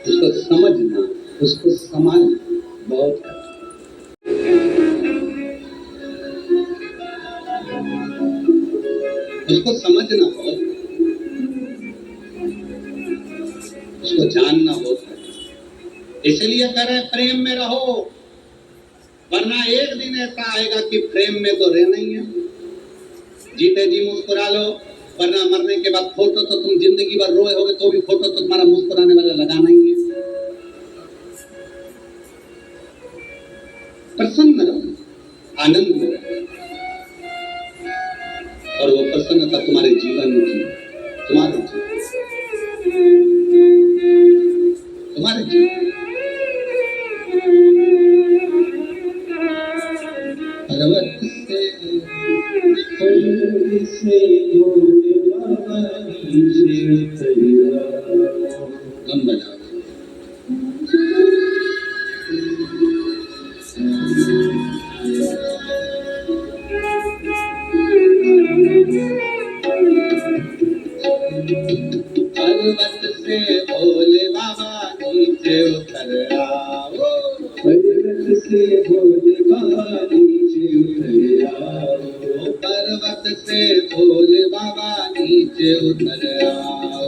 उसको समझना, उसको संभालना बहुत है। उसको समझना बहुत, उसको जानना बहुत है। इसलिए करें प्रेम में रहो, वरना एक दिन ऐसा आएगा कि प्रेम में तो रहना ही है। जीते जी मुस्कुरा लो, वरना मरने के बाद फोटो तो तुम जिंदगी भर रोए होगे तो भी फोटो तो तुम्हारा मुस्कुराने वाला लगाना ही है। प्रसन्न रहो, आनंद में रहो, और वो प्रसन्नता तुम्हारे जीवन की, तुम्हारे जीवन भगवत से हम बना पर्वत से भोले बाबा नीचे उतर आओ, पर्वत से भोले बाबा नीचे उतर आओ, पर्वत से भोले बाबा नीचे उतर आओ,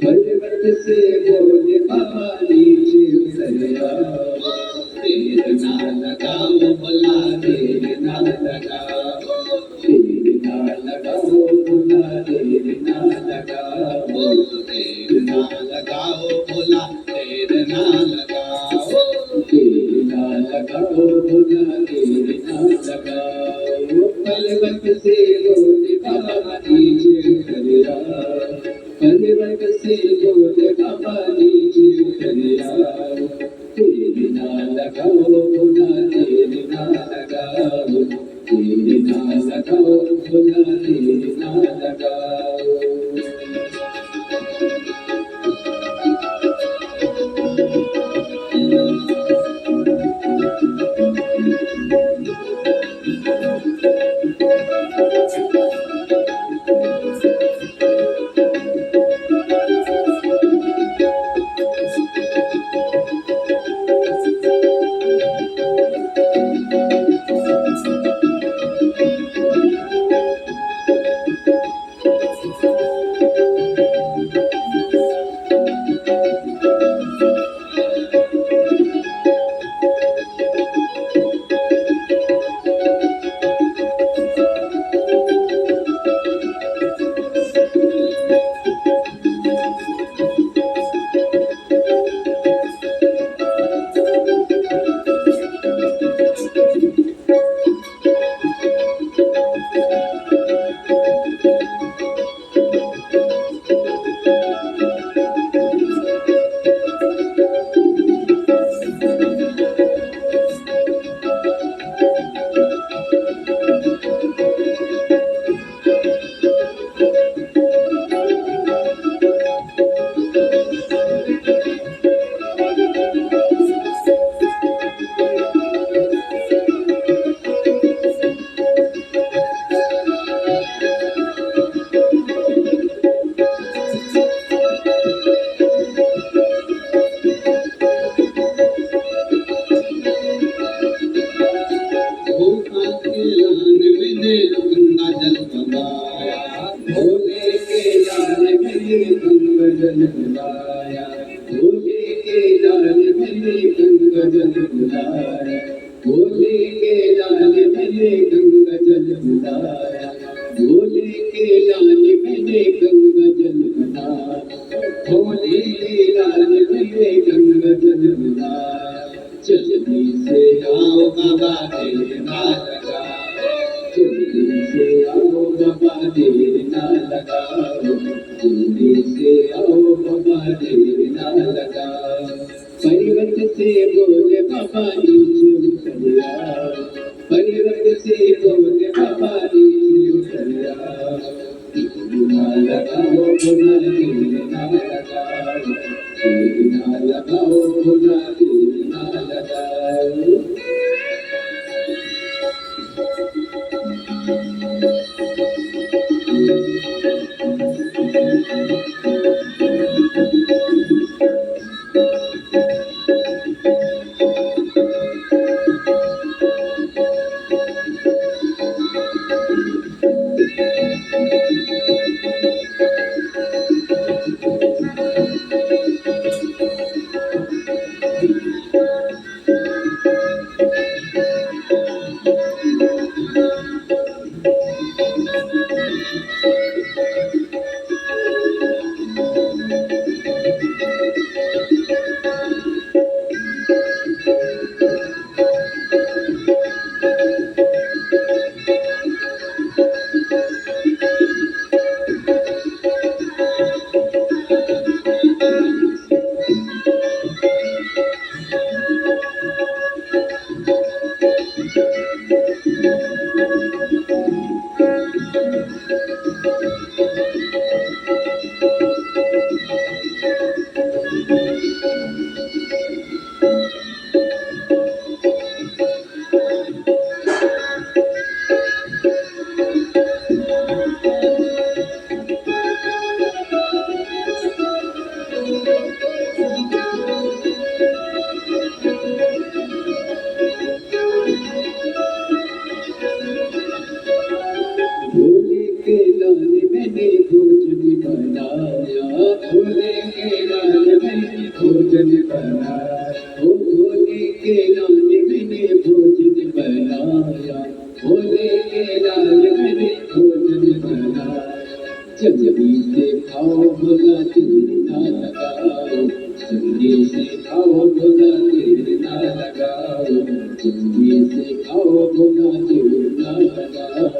पर्वत से भोले बाबा नीचे उतर आओ। देर ना लगाओ भोला, देर ना लगाओ, देर ना लगाओ भोला, देर ना लगाओ, देर ना लगाओ भोला, देर ना लगाओ, देर ना लगाओ भोला, देर ना लगाओ। पर्वत से भोले बाबा नीचे उतर आओ, पर्वत से भोले बाबा नीचे उतर आओ, देर ना लगाओ भोला, देर ना लगाओ, देर ना लगाओ भोला, देर ना लगाओ। बुलाया, भोले के लाल मैंने गंगा जल बुलाया, भोले के लाल मैंने गंगा जल बुलाया, भोले के लाल मैंने गंगा जल बुलाया, भोले के लाल मैंने गंगा जल बुलाया। जल्दी से आओ बाबा देर ना लगाओ, जल्दी से आओ बाबा देर ना लगाओ, जल्दी से आओ बाबा देर ना लगाओ। पर्वत से बोले बाबा नीचे उतर आओ, पर्वत से बोले बाबा नीचे उतर आओ, ना लगाओ बोला देर ना लगाओ, ना लगाओ बोला देर ना लगाओ। भोले के लाल मैंने भोजन बनाया, भोले के लाल मैंने भोजन बनाया, ओ भोले के लाल मैंने भोजन बनाया, भोले के लाल मैंने भोजन बनाया। जल्दी से खाओ भोला देर ना लगाओ, जल्दी से खाओ भोला देर ना लगाओ, जल्दी से खाओ भोला देर ना लगाओ,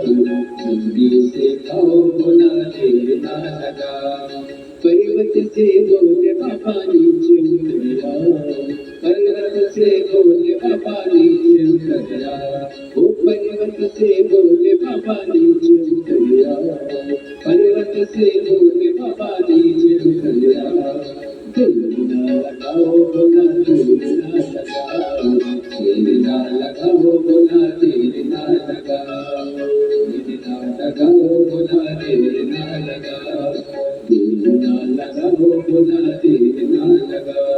जल्दी से खाओ भोला देर ना लगाओ। पर्वत से बोले बाबा नीचे उतर आओ, पर्वत से बोले बाबा नीचे उतर आओ, ओ पर्वत से बोले बाबा नीचे उतर आओ, पर्वत से बोले बाबा नीचे उतर आओ। दिल ना लगाओ बोला दिल ना लगाओ, दिल ना लगाओ बोला दिल ना लगाओ, दिल ना लगाओ बोला दिल ना लगाओ, दिल ना लगाओ बोला दिल ना लगाओ।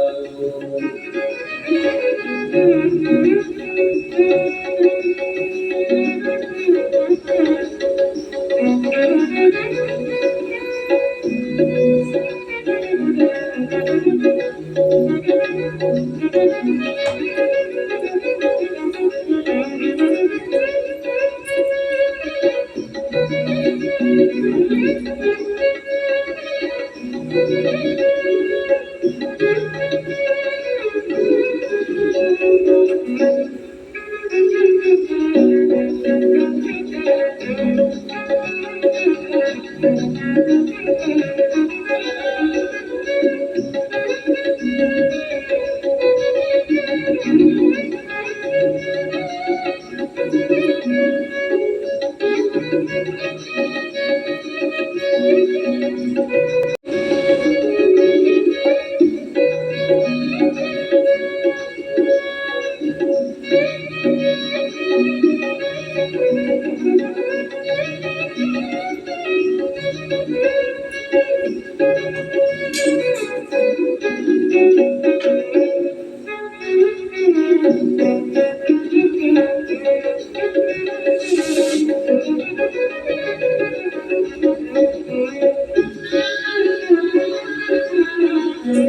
भोले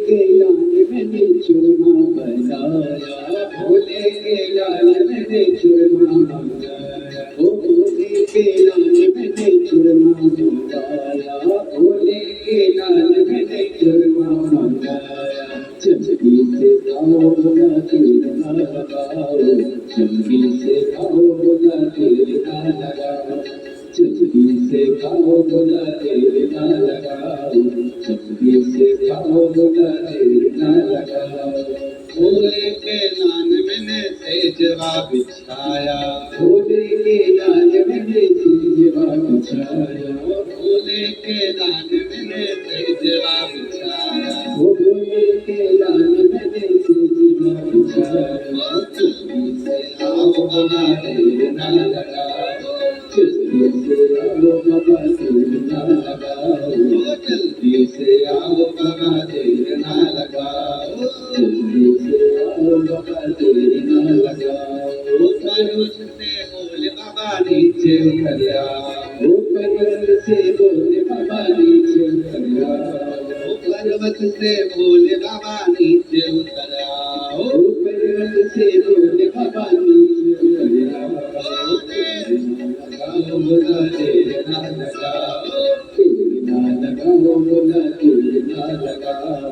के लाल मैंने चूरमा बनाया, भोले के लाल मैंने चूरमा बनाया, भोले के लाल मैंने चूरमा बनाया, भोले के लाल मैंने चूरमा बनाया। चंदी से खाओ बोला तेल ना लगाओ, चंदी से खाओ बोला तेल ना लगाओ, चंदी से खाओ बोला तेल ना लगाओ, चंदी से खाओ बोला तेल ना लगाओ। भोले के नान मैंने तेजवा बिछाया, भोले के नान मैंने तेजवा बिछाया, भोले के नान मैंने तेजवा बिछाया, भोले के नान मैंने तेजवा बिछाया। चंदी से आओ बाबा तेल ना लगाओ, चंदी से आओ बाबा तेल ना लगाओ, जल्दी से आओ बाबा तेल ना लगाओ, जल्दी से आओ बाबा तेल ना लगाओ। पर्वत से बोले बाबा नीचे उतर आओ, पर्वत से बोले बाबा नीचे उतर आओ, पर्वत से बोले बाबा नीचे उतर आओ, पर्वत से बोले बाबा नीचे उतर आओ। बोला तेल ना लगाओ, तेल ना लगाओ बोला तेल ना लगाओ,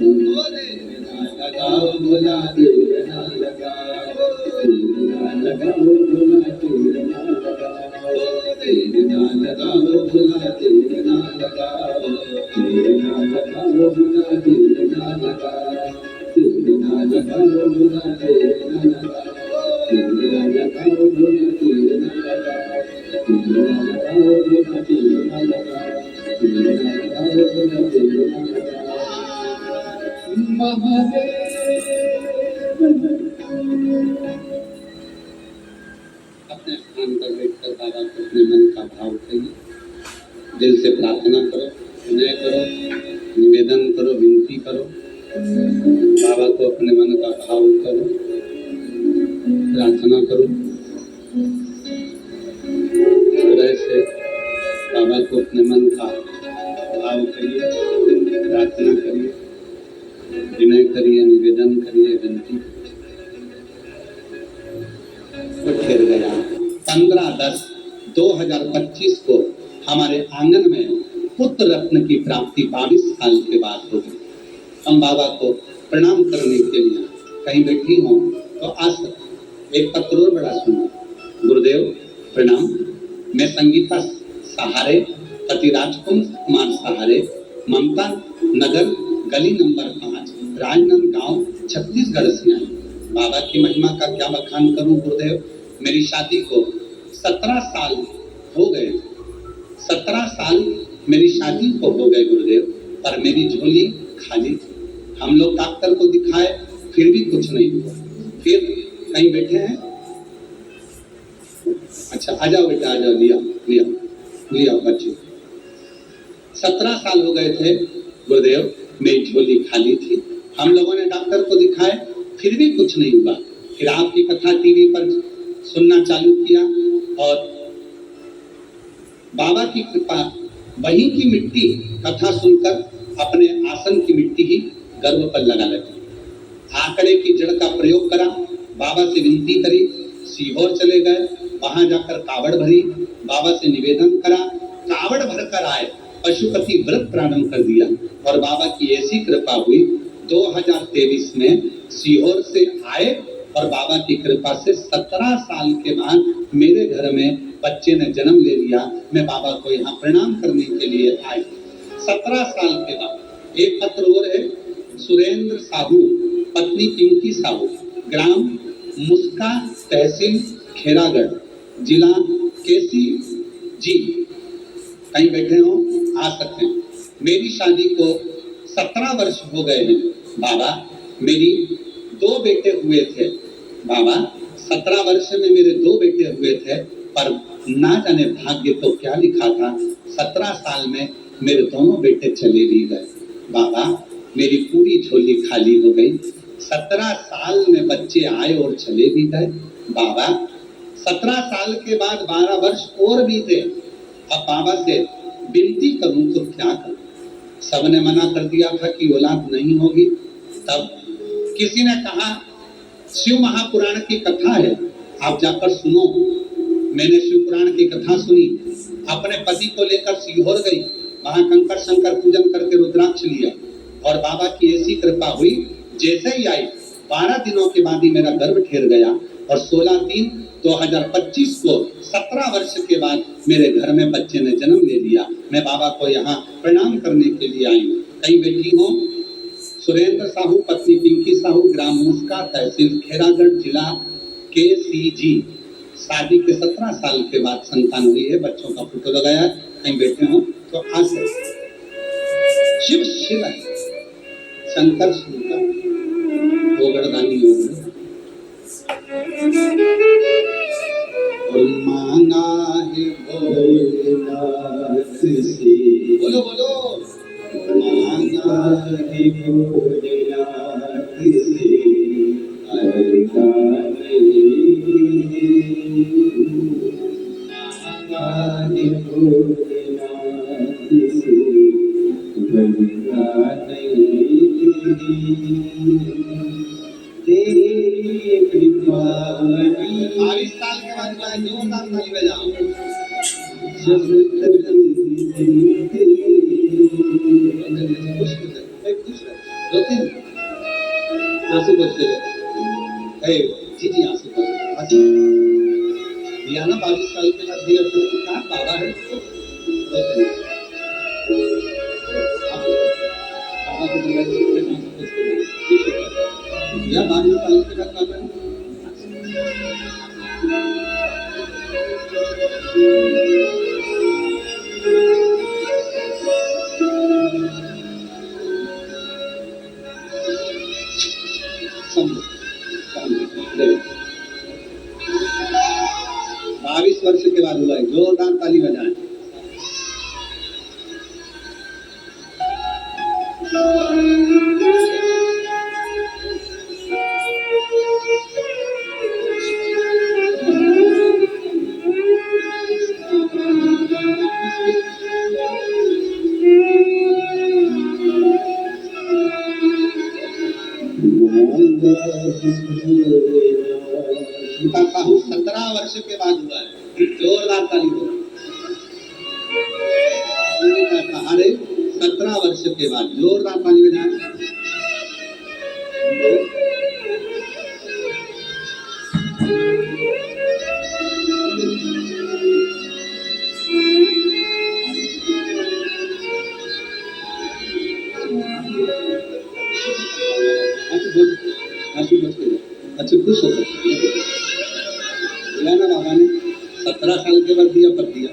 लगाओ बोला तेल ना लगाओ, तेल ना लगाओ बोला तेल ना लगाओ, तेल ना लगाओ बोला तेल ना लगाओ, तेल ना लगाओ बोला तेल ना लगाओ, तेल ना लगाओ बोला तेल ना लगाओ, तेल ना लगाओ बोला तेल ना लगाओ, तेल ना लगाओ बोला तेल ना लगाओ, तेल ना लगाओ बोला तेल ना लगाओ। अपने स्थान पर बैठकर बाबा को अपने मन का भाव कहिए, दिल से प्रार्थना करो, विनय करो, निवेदन करो, विनती करो, बाबा को अपने मन का भाव करो, प्रार्थना करो, हृदय से बाबा को अपने मन का भाव करिए, प्रार्थना करिए, विनय करिए, निवेदन करिए, विनती। तो फिर गया 15/10/2025 को हमारे आंगन में पुत्र रत्न की प्राप्ति 22 साल के बाद होगी। हम बाबा को प्रणाम करने के लिए कहीं बैठी हो तो आ सकते। एक पत्र और बड़ा सुनो। गुरुदेव प्रणाम, मैं संगीता सहारे, पति राजकुमार सहारे, ममता नगर, गली नंबर 5, राजनंद गांव, छत्तीसगढ़ से आई। बाबा की महिमा का क्या बखान करूं गुरुदेव। मेरी शादी को 17 साल हो गए, 17 साल मेरी शादी को हो गए गुरुदेव, पर मेरी झोली खाली थी। हम लोग डॉक्टर को दिखाए फिर भी कुछ नहीं हुआ। फिर कहीं बैठे हैं, अच्छा आ जाओ बेटा, आ जाओ, लिया लिया लिया बच्चे। 17 साल हो गए थे गुरुदेव, मेरी झोली खाली थी। हम लोगों ने डॉक्टर को दिखाए फिर भी कुछ नहीं हुआ। फिर आपकी कथा टीवी पर सुनना चालू किया और बाबा की कृपा, वहीं की मिट्टी कथा सुनकर अपने आसन की मिट्टी ही गर्व पर लगा लगी। आंकड़े की जड़ का प्रयोग करा, बाबा से विनती करी, सीहोर चले गए, वहां जाकर कावड़ भरी, बाबा से निवेदन करा, कावड़ भरकर आए, पशुपति व्रत प्रारंभ कर दिया और बाबा की ऐसी कृपा हुई 2023 में सीहोर से आए और बाबा की कृपा से 17 साल के बाद मेरे घर में बच्चे ने जन्म ले लिया। मैं बाबा को यहाँ प्रणाम करने के लिए आई 17 साल के बाद। एक पत्र और है, सुरेंद्र साहू, पत्नी पिंकी साहू, ग्राम मुस्का, तहसील खेरागढ़, जिला केसी जी। कहीं बैठे हो आ सकते हैं। मेरी शादी को 17 वर्ष हो गए हैं बाबा, मेरी 2 बेटे हुए थे बाबा। 17 वर्ष में मेरे 2 बेटे हुए थे, पर ना जाने भाग्य तो क्या लिखा था, 17 साल में मेरे दोनों बेटे चले भी गए बाबा। मेरी पूरी झोली खाली हो गई। 17 साल में बच्चे आए और चले भी गए। बाबा 17 साल के बाद 12 वर्ष और बीते। अब बाबा से विनती करूं तो क्या करूं? सबने मना कर दिया था कि औलाद नहीं होगी। तब किसी ने कहा शिव महापुराण की कथा है, आप जाकर सुनो। मैंने शिव पुराण की कथा सुनी, अपने पति को लेकर सीहोर गई, वहां कंकर शंकर पूजन करके रुद्राक्ष लिया और बाबा की ऐसी कृपा हुई, जैसे ही आई 12 दिनों के बाद ही मेरा गर्भ ठहर गया और 16/3/2025 को 17 वर्ष के बाद मेरे घर में बच्चे ने जन्म ले लिया। मैं बाबा को यहाँ प्रणाम करने के लिए आई हूँ। कहीं बैठी हूँ। सुरेंद्र साहू पत्नी पिंकी साहू, ग्राम मुस्का, तहसील खेरागढ़, जिला KCG। शादी के 17 साल के बाद संतान हुई है, बच्चों का फोटो लगाया। कहीं बैठे हो तो आज शिव शिव है, शंकर शंकर, गोगरदानी योग और मांगा है भोलेनाथ से। बोलो बोलो, मांगा है भोलेनाथ से अरदान आंसू बचते जी आंसू बचते दिया ना 22 साल के बाद दिया तो कहा बाबा है या 22 साल के बाद बाबा वर्ष के बाद हुआ है। जोरदार ताली बजाएं। कहता हूँ 17 वर्ष के बाद हुआ है। जोरदार ताली हो। अरे 17 वर्ष के बाद जोरदार ताली बजाएं। अच्छा खुश हो ना बाबा ने 17 साल के बाद दिया पर दिया।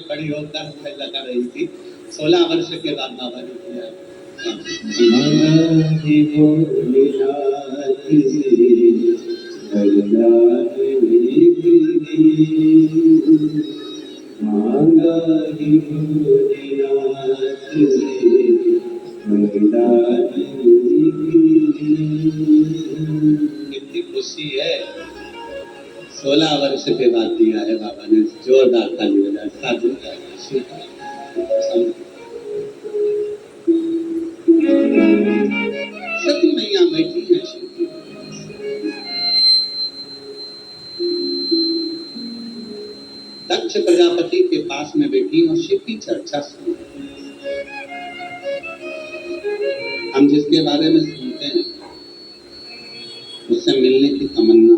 खड़ी होकर लगा रही थी। 16 वर्ष के बाद बाबा ने किया। मांगा ही भोलेनाथ से वरदान कितनी खुशी है। 16 वर्ष के बाद दिया है बाबा ने। जोरदार ताली बजाए साधु का सती मैया बैठी है। दक्ष प्रजापति के पास में बैठी और शिव की चर्चा सुन। हम जिसके बारे में सुनते हैं उससे मिलने की तमन्ना,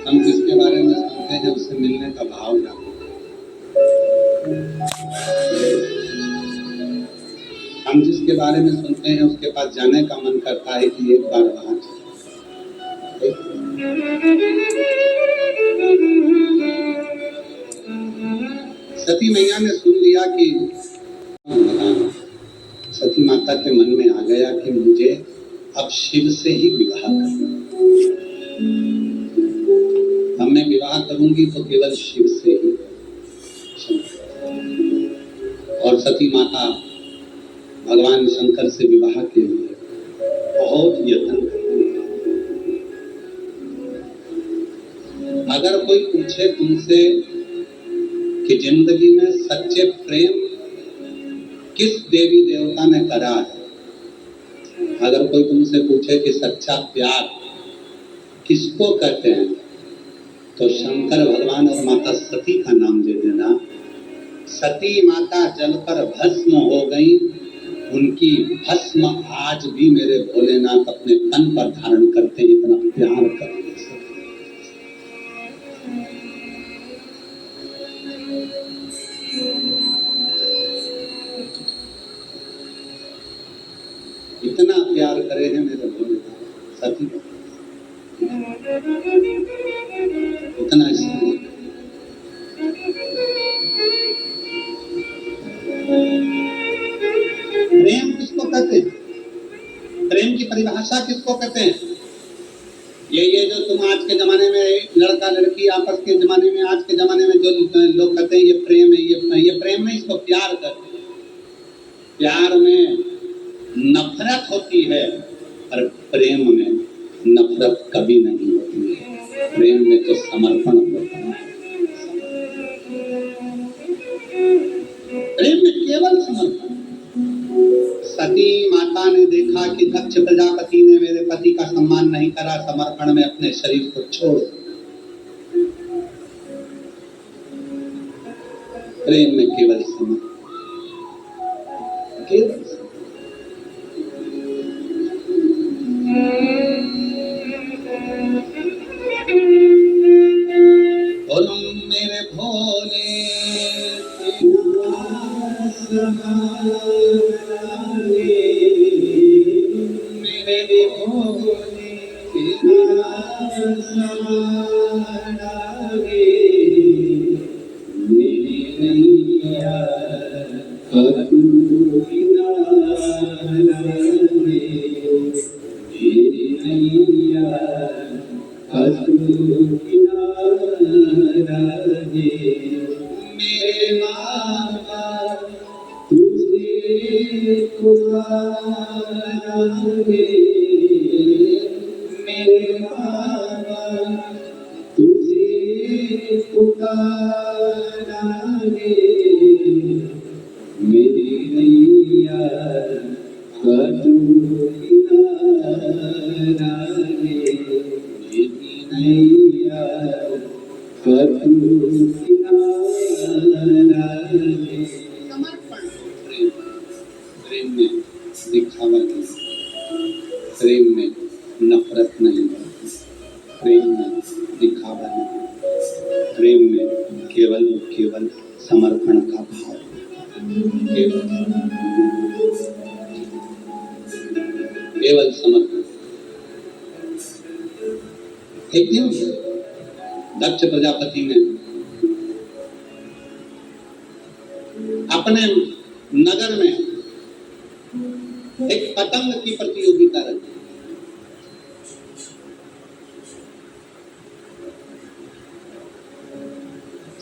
हम जिसके बारे में सुनते हैं उससे मिलने का भाव जागता। हम जिसके बारे में सुनते हैं उसके पास जाने का मन करता है कि एक बार वहां सती मैया ने सुन लिया कि सती माता के मन में आ गया कि मुझे अब शिव से ही विवाह करना। अब मैं विवाह करूंगी तो केवल शिव से ही। और सती माता भगवान शंकर से विवाह के लिए बहुत यत्न करती है। अगर कोई पूछे तुमसे कि जिंदगी में सच्चे प्रेम किस देवी देवता ने करा है, अगर कोई तुमसे पूछे कि सच्चा प्यार किसको कहते हैं, तो शंकर भगवान और माता सती का नाम दे देना। सती माता जलकर भस्म हो गई, उनकी भस्म आज भी मेरे भोलेनाथ अपने तन पर धारण करते हैं, इतना प्यार करते हैं। इतना प्यार करे हैं मेरे भोलेनाथ सती, इतना प्रेम किसको कहते हैं? प्रेम की परिभाषा किसको कहते हैं? ये जो तुम आज के जमाने में लड़का लड़की आपस के जमाने में, आज के जमाने में जो लोग कहते हैं ये प्रेम है, ये प्रेम नहीं, इसको प्यार कहते हैं। प्यार में नफरत होती है और प्रेम में नफरत कभी नहीं होती है। प्रेम में तो समर्पण होता है। प्रेम में केवल समर्पण। सती माता ने देखा कि दक्ष प्रजापति ने मेरे पति का सम्मान नहीं करा, समर्पण में अपने शरीर को छोड़। प्रेम में केवल समर्पण, केवल बोलो मेरे भोले मेरे भोले मेरी नैया मेरे मामा तुझे पुकारे, मेरे मामा तुझे पुकारे, मेरी नैया कटू किनारा रे, मेरी नैया कटू किनारा रे। समर्पण, प्रेम में दिखावा नहीं, प्रेम में नफरत नहीं, प्रेम में दिखावा नहीं, प्रेम में केवल केवल समर्पण का भाव। केवल समर्पण। एक दिन दक्ष प्रजापति ने अपने नगर में एक पतंग की प्रतियोगिता रखी।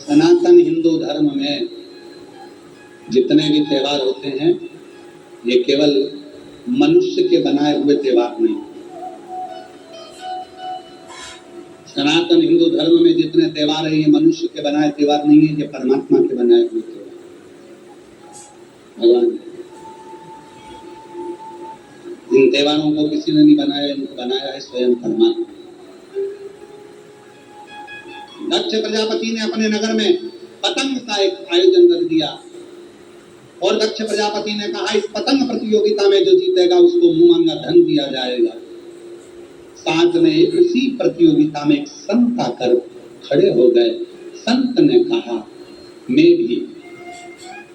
सनातन हिंदू धर्म में जितने भी त्योहार होते हैं ये केवल मनुष्य के बनाए हुए त्योहार नहीं। सनातन हिंदू धर्म में जितने त्योहार है ये मनुष्य के बनाए त्योहार नहीं है, ये परमात्मा के बनाए हुए त्योहार। भगवान इन त्योहारों को किसी ने नहीं बनाया, इनको बनाया है स्वयं परमात्मा। दक्ष प्रजापति ने अपने नगर में पतंग का एक आयोजन कर दिया और दक्ष प्रजापति ने कहा इस पतंग प्रतियोगिता में जो जीतेगा उसको मुंह धन दिया जाएगा। साथ में इसी प्रतियोगिता में एक संत आकर खड़े हो गए। संत ने कहा मैं भी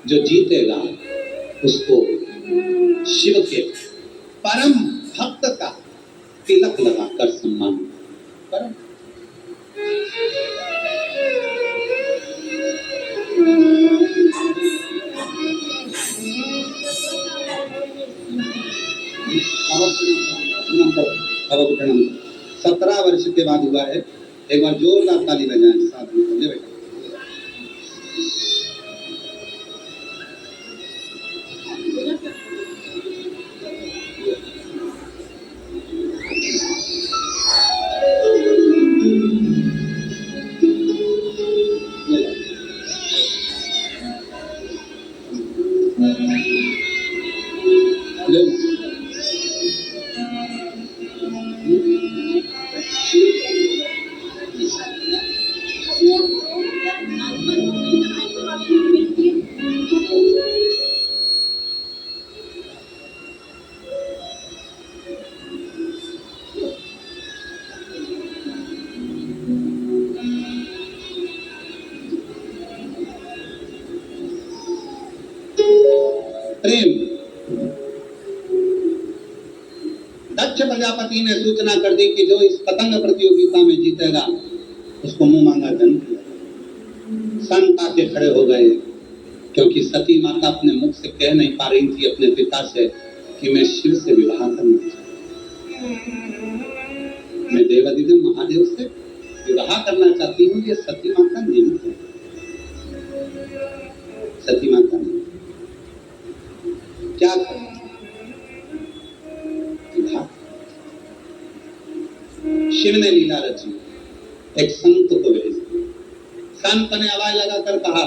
जो जीतेगा उसको शिव के परम भक्त का तिलक लगाकर सम्मान करें। अब 17 वर्ष के बाद हुआ है। एक बार जोरदार ताली बजाएं साथ में बेटा। प्रेम। दक्ष प्रजापति ने सूचना कर दी कि जो इस पतंग प्रतियोगिता में जीतेगा उसको मुंह मांगा धन दिया। संत आके खड़े हो गए क्योंकि सती माता अपने मुख से कह नहीं पा रही थी अपने पिता से कि मैं शिव से विवाह करना चाहती हूँ, मैं देवाधिदेव महादेव से विवाह करना चाहती हूँ। ये सती माता नहीं है। सती माता नहीं क्या करें? शिव ने लीला रची, एक संत को भेज। संत ने आवाज लगाकर कहा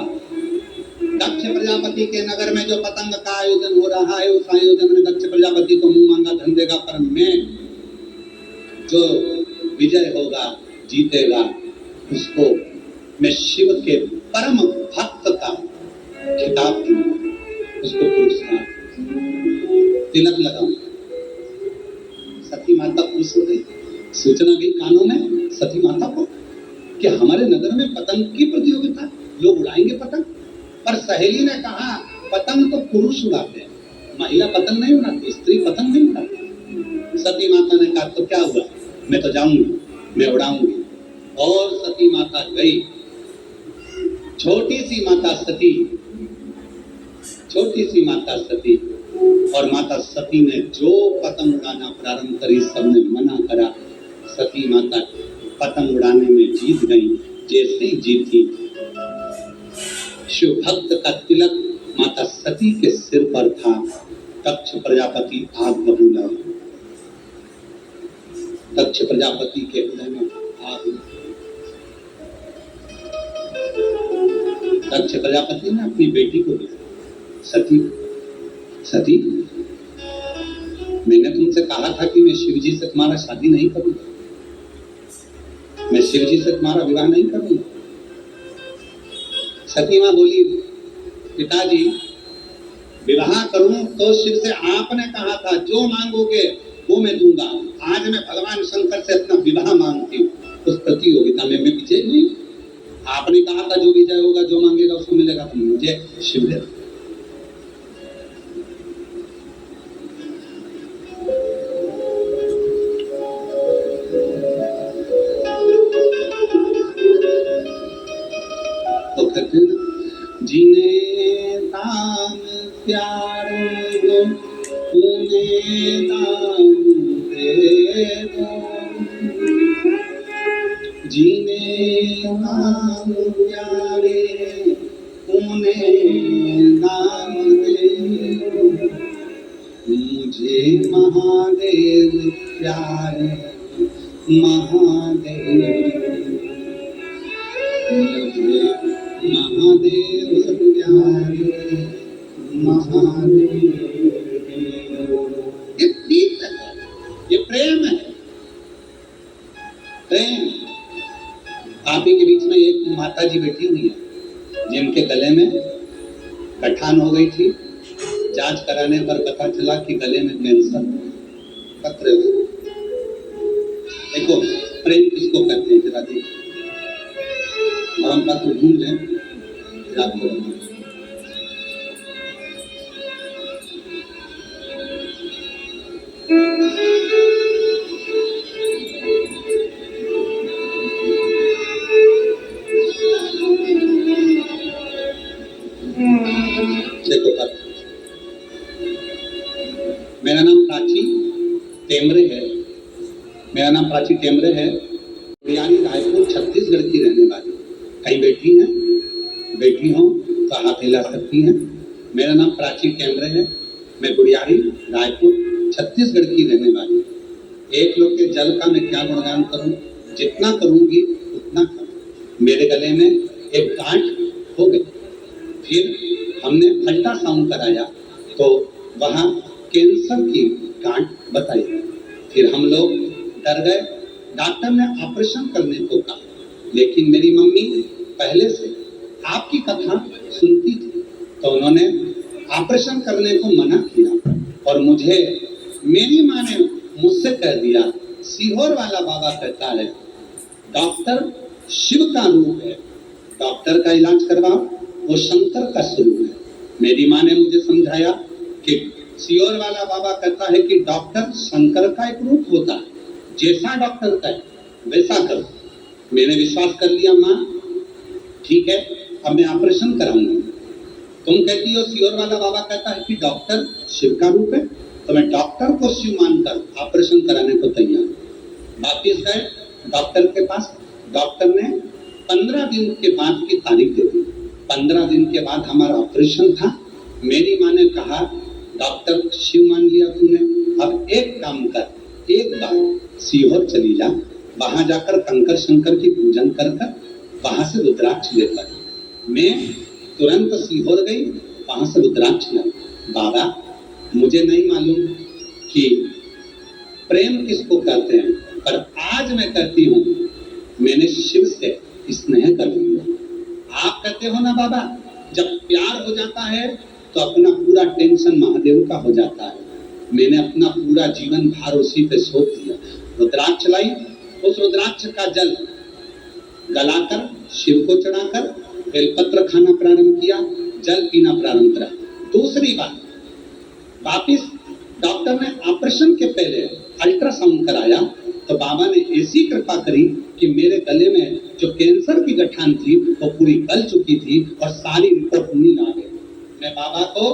दक्ष प्रजापति के नगर में जो पतंग का आयोजन हो रहा है उस आयोजन में दक्ष प्रजापति को मुंह मांगा धन देगा, पर मैं जो विजय होगा जीतेगा उसको मैं शिव के परम भक्त का खिताब दूंगा, उसको पुरस्कार तिलक लगाऊंगा। सती माता खुश हो गई। सूचना गई कानों में सती माता को कि हमारे नगर में पतंग की प्रतियोगिता, लोग उड़ाएंगे पतंग। पर सहेली ने कहा पतंग तो पुरुष उड़ाते हैं, महिला पतंग नहीं उड़ाती, स्त्री पतंग नहीं उड़ाती। सती माता ने कहा तो क्या हुआ, मैं तो जाऊंगी, मैं उड़ाऊंगी। और सती माता गई। छोटी सी माता सती, छोटी सी माता सती। और माता सती ने जो पतंग उड़ाना प्रारंभ करी सबने मना करा। सती माता पतंग उड़ाने में जीत गई। जैसे ही जीती शिव भक्त का तिलक माता सती के सिर पर था। दक्ष प्रजापति आग बबूला। दक्ष प्रजापति के हृदय में आग। दक्ष प्रजापति ने अपनी बेटी को दिया, सती सती मैंने तुमसे कहा था कि मैं शिवजी से तुम्हारा शादी नहीं करूंगा, मैं शिवजी से तुम्हारा विवाह नहीं करूंगा। सती मां बोली पिताजी विवाह करूं तो शिव से आपने कहा था जो मांगोगे वो मैं दूंगा। आज मैं भगवान शंकर से अपना विवाह मांगती हूँ, उस प्रतियोगिता में मैं विजय नहीं। आपने कहा था जो विजय होगा जो मांगेगा उसको मिलेगा, तो मुझे शिव दे। जिने दाम प्यारो उन्हें दाम दे दो, जीने नाम प्यारे तूने नाम दे, मुझे महादेव प्यारे महादेव, मुझे महादेव प्यारे महादेव। ये प्रीत है, ये प्रेम है, प्रेम। आप ही के बीच में एक माता जी बैठी हुई है जिनके गले में गठान हो गई थी। जांच कराने पर पता चला कि गले में कैंसर पत्र। देखो प्रेम किसको कहते हैं जरा देखो, और हम पत्र ढूंढ लें आपको। देखो पत्र, मेरा नाम प्राची टेमरे है, मेरा नाम प्राची टेमरे है, गुड़ियारी रायपुर छत्तीसगढ़ की रहने वाली। कहीं बैठी हैं, बैठी हो तो हाथ हिला सकती हैं। मेरा नाम प्राची टेमरे है, मैं गुड़ियारी रायपुर छत्तीसगढ़ की रहने वाली। एक लोग के जल का मैं क्या गुणगान करूं, जितना करूंगी उतना कम। मेरे गले में एक गांठ हो गई, फिर हमने अल्ट्रासाउंड कराया तो वहाँ कैंसर की गांठ बताई। फिर हम लोग डर गए, डॉक्टर ने ऑपरेशन करने को कहा, लेकिन मेरी मम्मी पहले से आपकी कथा सुनती थी तो उन्होंने ऑपरेशन करने को मना किया। और मुझे मेरी माँ ने मुझसे कह दिया, सीहोर वाला बाबा कहता है डॉक्टर शिव का रूप है, डॉक्टर का इलाज करवाओ, वो शंकर का स्वरूप है। मेरी माँ ने मुझे समझाया कि सीहोर वाला बाबा कहता है कि डॉक्टर शंकर का एक रूप होता है, जैसा डॉक्टर कहे वैसा करो। मैंने विश्वास कर लिया, माँ ठीक है अब मैं ऑपरेशन कराऊंगी। तुम कहती हो सीहोर वाला बाबा कहता है कि डॉक्टर शिव का रूप है, तो मैं डॉक्टर को शिव मानकर ऑपरेशन कराने को तैयार। वापिस गए डॉक्टर के पास, डॉक्टर ने 15 दिन के बाद की तारीख दे दी। 15 दिन के बाद हमारा ऑपरेशन था। मेरी माँ ने कहा डॉक्टर शिव मान लिया तूने, अब एक काम कर, एक बार सीहोर चली जा, वहां जाकर कंकर शंकर की पूजन कर कर वहां से रुद्राक्ष लेकर। मैं तुरंत सीहोर गई, वहां से रुद्राक्ष लाया। बाबा मुझे नहीं मालूम कि प्रेम किसको कहते हैं, पर आज मैं कहती हूँ मैंने शिव से स्नेह कर लिया। आप कहते हो ना बाबा, जब प्यार हो जाता है तो अपना पूरा टेंशन महादेव का हो जाता है। मैंने अपना पूरा जीवन भार उसी पे सौंप दिया। रुद्राक्ष लाई, उस रुद्राक्ष का जल गलाकर शिव को चढ़ाकर बेलपत्र खाना प्रारंभ किया, जल पीना प्रारंभ करा। दूसरी बात, वापिस डॉक्टर ने ऑपरेशन के पहले अल्ट्रासाउंड कराया तो बाबा ने ऐसी कृपा करी कि मेरे गले में जो कैंसर की गठान थी वो पूरी गल चुकी थी और सारी रिपोर्ट नील आ गई। मैं बाबा को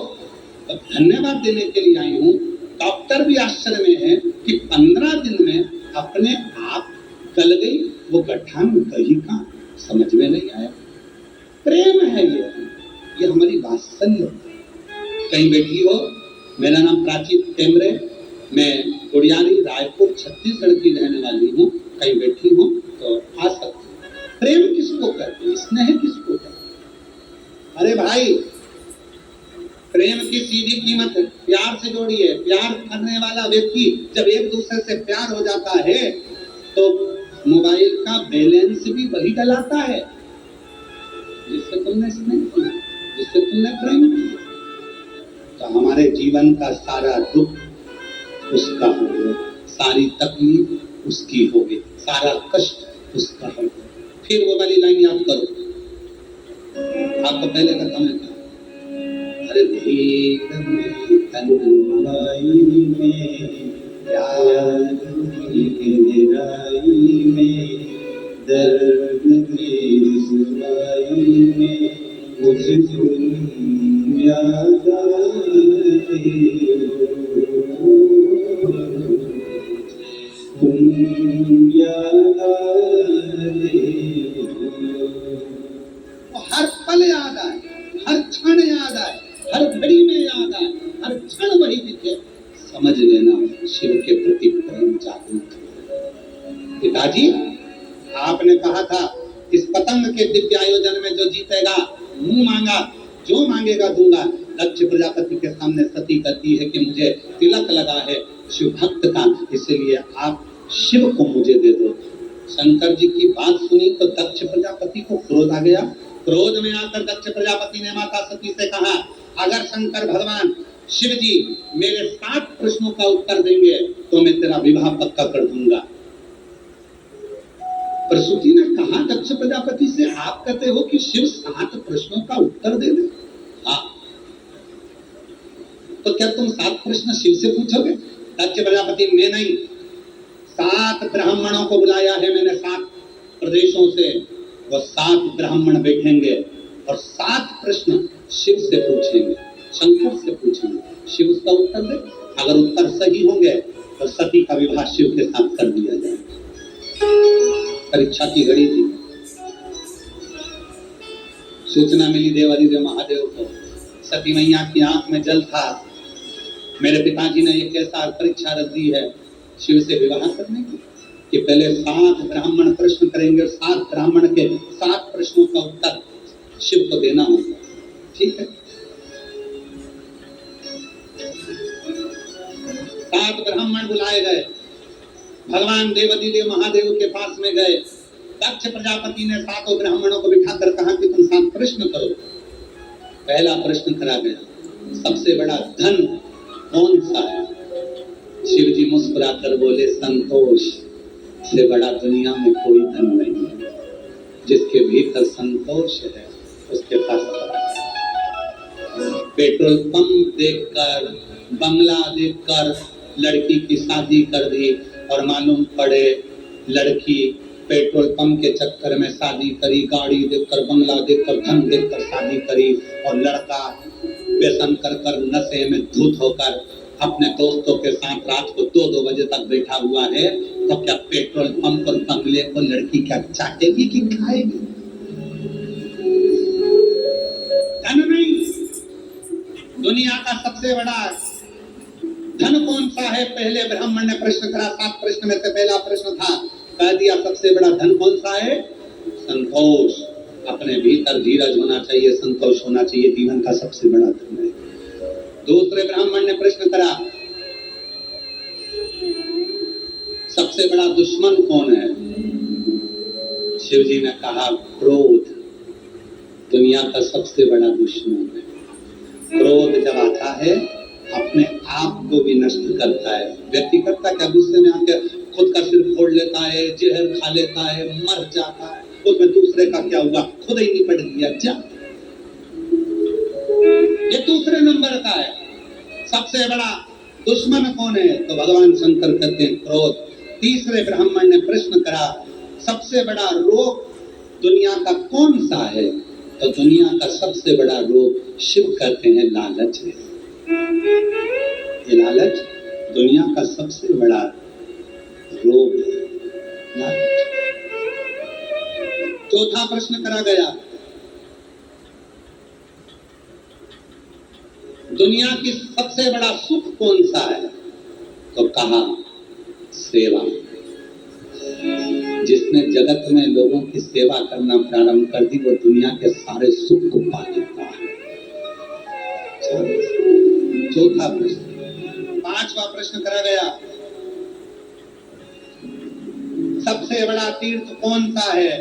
धन्यवाद देने के लिए आई हूँ। डॉक्टर भी आश्चर्य में है कि 15 दिन में अपने आप गल गई वो गठान, कहीं का समझ में नहीं आया। प्रेम है ये हमारी वात्सल्य। कहीं बैठी हो, मेरा नाम प्राची टेमरे, मैं गुड़ियारी रायपुर छत्तीसगढ़ की रहने वाली हूँ। कहीं बैठी हो तो आ सकते। प्रेम किसको कहते हैं, स्नेह किसको कहते हैं? अरे भाई प्रेम की सीधी कीमत प्यार से जोड़िए। प्यार करने वाला व्यक्ति जब एक दूसरे से प्यार हो जाता है तो मोबाइल का बैलेंस भी वही डलाता है जिससे तुमने स्नेह किया, जिससे तुमने प्रेम किया। तो हमारे जीवन का सारा दुख उसका हो गया, सारी तकलीफ उसकी हो गई, सारा कष्ट उसका हो गया। फिर वो वाली लाइन याद करो, आपको पहले कथा में कहा, अरे भेद में तन्हाई में प्यार की गहराई में दर्द की रुसवाई में मुझे तुम याद आते हो, तुम याद आते वो हर पल याद आए, हर क्षण याद आए, हर घड़ी में याद आए, हर क्षण वही दिखे, समझ लेना शिव के प्रति प्रेम जागृत। पिताजी, आपने कहा था इस पतंग के दिव्य आयोजन में जो जीतेगा, मुंह मांगा जो मांगेगा दूंगा। दक्ष प्रजापति के सामने सती कहती है कि मुझे तिलक लगा है शिव भक्त का, इसलिए आप शिव को मुझे दे दो। शंकर जी की बात सुनी तो दक्ष प्रजापति को क्रोध आ गया। क्रोध में आकर दक्ष प्रजापति ने माता सती से कहा, अगर शंकर भगवान शिव जी मेरे 7 प्रश्नों का उत्तर देंगे तो मैं तेरा विवाह पक्का कर दूंगा। प्रसूति ने कहा दक्ष प्रजापति से, आप कहते हो कि शिव 7 प्रश्नों का उत्तर दे दे? हाँ, तो क्या तुम 7 प्रश्न शिव से पूछोगे? दक्ष प्रजापति, मैं नहीं, 7 ब्राह्मणों को बुलाया है मैंने 7 प्रदेशों से। वो 7 ब्राह्मण बैठेंगे और 7 प्रश्न शिव से पूछेंगे, शंकर से पूछेंगे। शिव उसका उत्तर दे, अगर उत्तर सही होंगे तो सती का विवाह शिव के साथ कर दिया जाए। परीक्षा की घड़ी थी, सूचना मिली देवादिदेव महादेव को, सती मैया की आंख में जल था, मेरे पिताजी ने ये कैसा परीक्षा रख दी है शिव से विवाह करने की, कि पहले 7 ब्राह्मण प्रश्न करेंगे और 7 ब्राह्मण के 7 प्रश्नों का उत्तर शिव को देना होगा। ठीक है, 7 ब्राह्मण बुलाए गए, भगवान देवादिदेव महादेव के पास में गए। दक्ष प्रजापति ने 7 ब्राह्मणों को बिठाकर कहा कि तुम 7 प्रश्न करो। पहला प्रश्न करा गया, सबसे बड़ा धन कौन सा है? शिव जी मुस्कुराकर बोले, संतोष से बड़ा दुनिया में कोई धन नहीं है। जिसके भीतर संतोष है उसके पास पेट्रोल पंप देखकर, बंगला देखकर लड़की की शादी कर दी और मालूम पड़े लड़की पेट्रोल पंप के चक्कर में शादी करी, गाड़ी देखकर, बंगला देखकर, धन देखकर शादी करी, और लड़का व्यसन कर कर नशे में धुत होकर अपने दोस्तों के साथ रात को 2-2 बजे तक बैठा हुआ है, तो क्या पेट्रोल पंप और बंगले को लड़की क्या चाटेगी कि खाएगी? धन नहीं, दुनिया का सबसे बड़ा धन कौन सा है? पहले ब्राह्मण ने प्रश्न करा, 7 प्रश्न में से पहला प्रश्न था, कह दिया सबसे बड़ा धन कौन सा है? संतोष। अपने भीतर धीरज होना चाहिए, संतोष होना चाहिए, जीवन का सबसे बड़ा धन है। दूसरे ब्राह्मण ने प्रश्न करा, सबसे बड़ा दुश्मन कौन है? शिव जी ने कहा, क्रोध दुनिया का सबसे बड़ा दुश्मन है। क्रोध जब आता है अपने आप को भी नष्ट करता है। व्यक्ति करता क्या? गुस्से में आकर खुद का सिर फोड़ लेता है, जहर खा लेता है, मर जाता है। उसमें दूसरे का क्या हुआ? खुद ही निपट गया। जा, ये दूसरे नंबर का है। सबसे बड़ा दुश्मन कौन है? तो भगवान शंकर कहते हैं क्रोध। तीसरे ब्राह्मण ने प्रश्न करा, सबसे बड़ा रोग दुनिया का कौन सा है? तो दुनिया का सबसे बड़ा रोग शिव कहते हैं लालच है। ये लालच दुनिया का सबसे बड़ा रोग है, लालच। चौथा प्रश्न करा गया, दुनिया की सबसे बड़ा सुख कौन सा है? तो कहा सेवा। जिसने जगत में लोगों की सेवा करना प्रारंभ कर दी वो दुनिया के सारे सुख को पा लेता है। चौथा प्रश्न। पांचवा प्रश्न करा गया, सबसे बड़ा तीर्थ कौन सा है?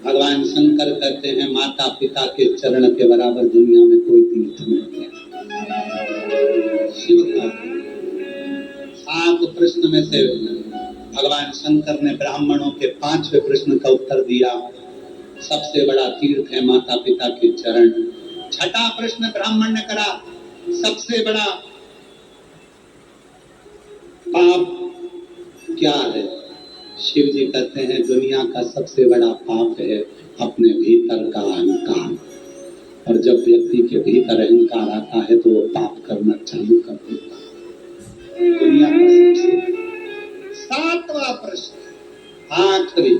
भगवान शंकर कहते हैं माता पिता के चरण के बराबर दुनिया में कोई तीर्थ नहीं है। शिव का 7 प्रश्न में से भगवान शंकर ने ब्राह्मणों के 5वें प्रश्न का उत्तर दिया, सबसे बड़ा तीर्थ है माता पिता के चरण। छठा प्रश्न ब्राह्मण ने करा, सबसे बड़ा पाप क्या है? शिव जी कहते हैं दुनिया का सबसे बड़ा पाप है अपने भीतर का अहंकार। और जब व्यक्ति के भीतर अहंकार आता है तो वो पाप करना चालू कर देता है। दुनिया का सबसे 7वां प्रश्न आखिरी,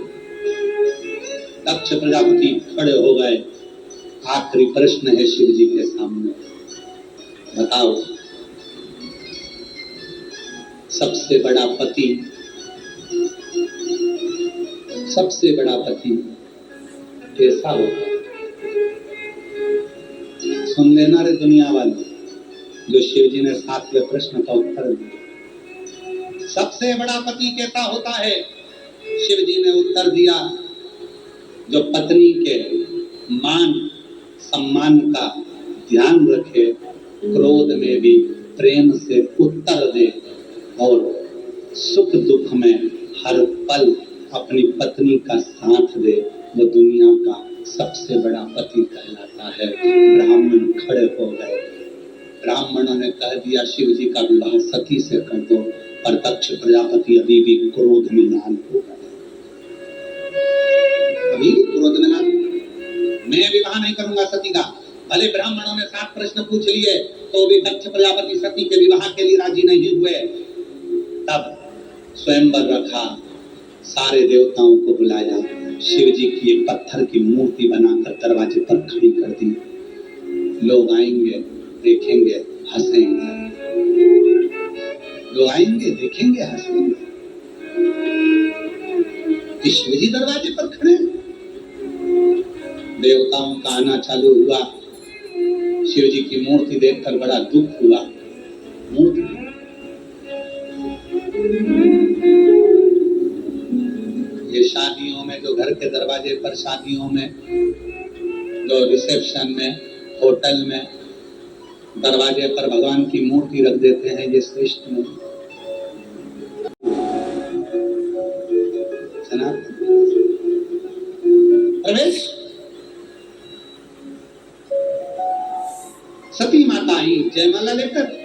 दक्ष प्रजापति खड़े हो गए। आखिरी प्रश्न है शिव जी के सामने, बताओ सबसे बड़ा पति कैसा होगा? सुन लेना रे दुनिया वाले, जो शिव जी ने 7वें प्रश्न का उत्तर दिया। सबसे बड़ा पति कैसा होता है? शिव जी ने उत्तर दिया, जो पत्नी के मान सम्मान का ध्यान रखे, क्रोध में भी प्रेम से उत्तर दे और सुख दुख में हर पल अपनी पत्नी का साथ दे, वो दुनिया का सबसे बड़ा पति कहलाता है। ब्राह्मण खड़े हो गए। ब्राह्मणों ने कह दिया शिव जी का विवाह सती से कर दो, पर दक्ष प्रजापति अभी भी क्रोध में लाल हो गए। अभी क्रोध में लाल, मैं विवाह नहीं करूंगा सती का। भले ब्राह्मणों ने 7 प्रश्न पूछ लिए तो भी दक्ष प्रजापति सती के विवाह के लिए राजी नहीं हुए। तब स्वयंवर रखा, सारे देवताओं को बुलाया, शिव जी की एक पत्थर की मूर्ति बनाकर दरवाजे पर खड़ी कर दी। लोग आएंगे, देखेंगे, हंसेंगे। लोग आएंगे, देखेंगे, हंसेंगे। शिव जी दरवाजे पर खड़े। देवताओं का आना चालू हुआ। शिव जी की मूर्ति देखकर बड़ा दुख हुआ। मूर्ति ये शादियों में, जो घर के दरवाजे पर शादियों में, जो रिसेप्शन में, होटल में दरवाजे पर भगवान की मूर्ति रख देते हैं, ये श्रेष्ठ नहीं। प्रवेश सती माता आई जयमाला लेकर।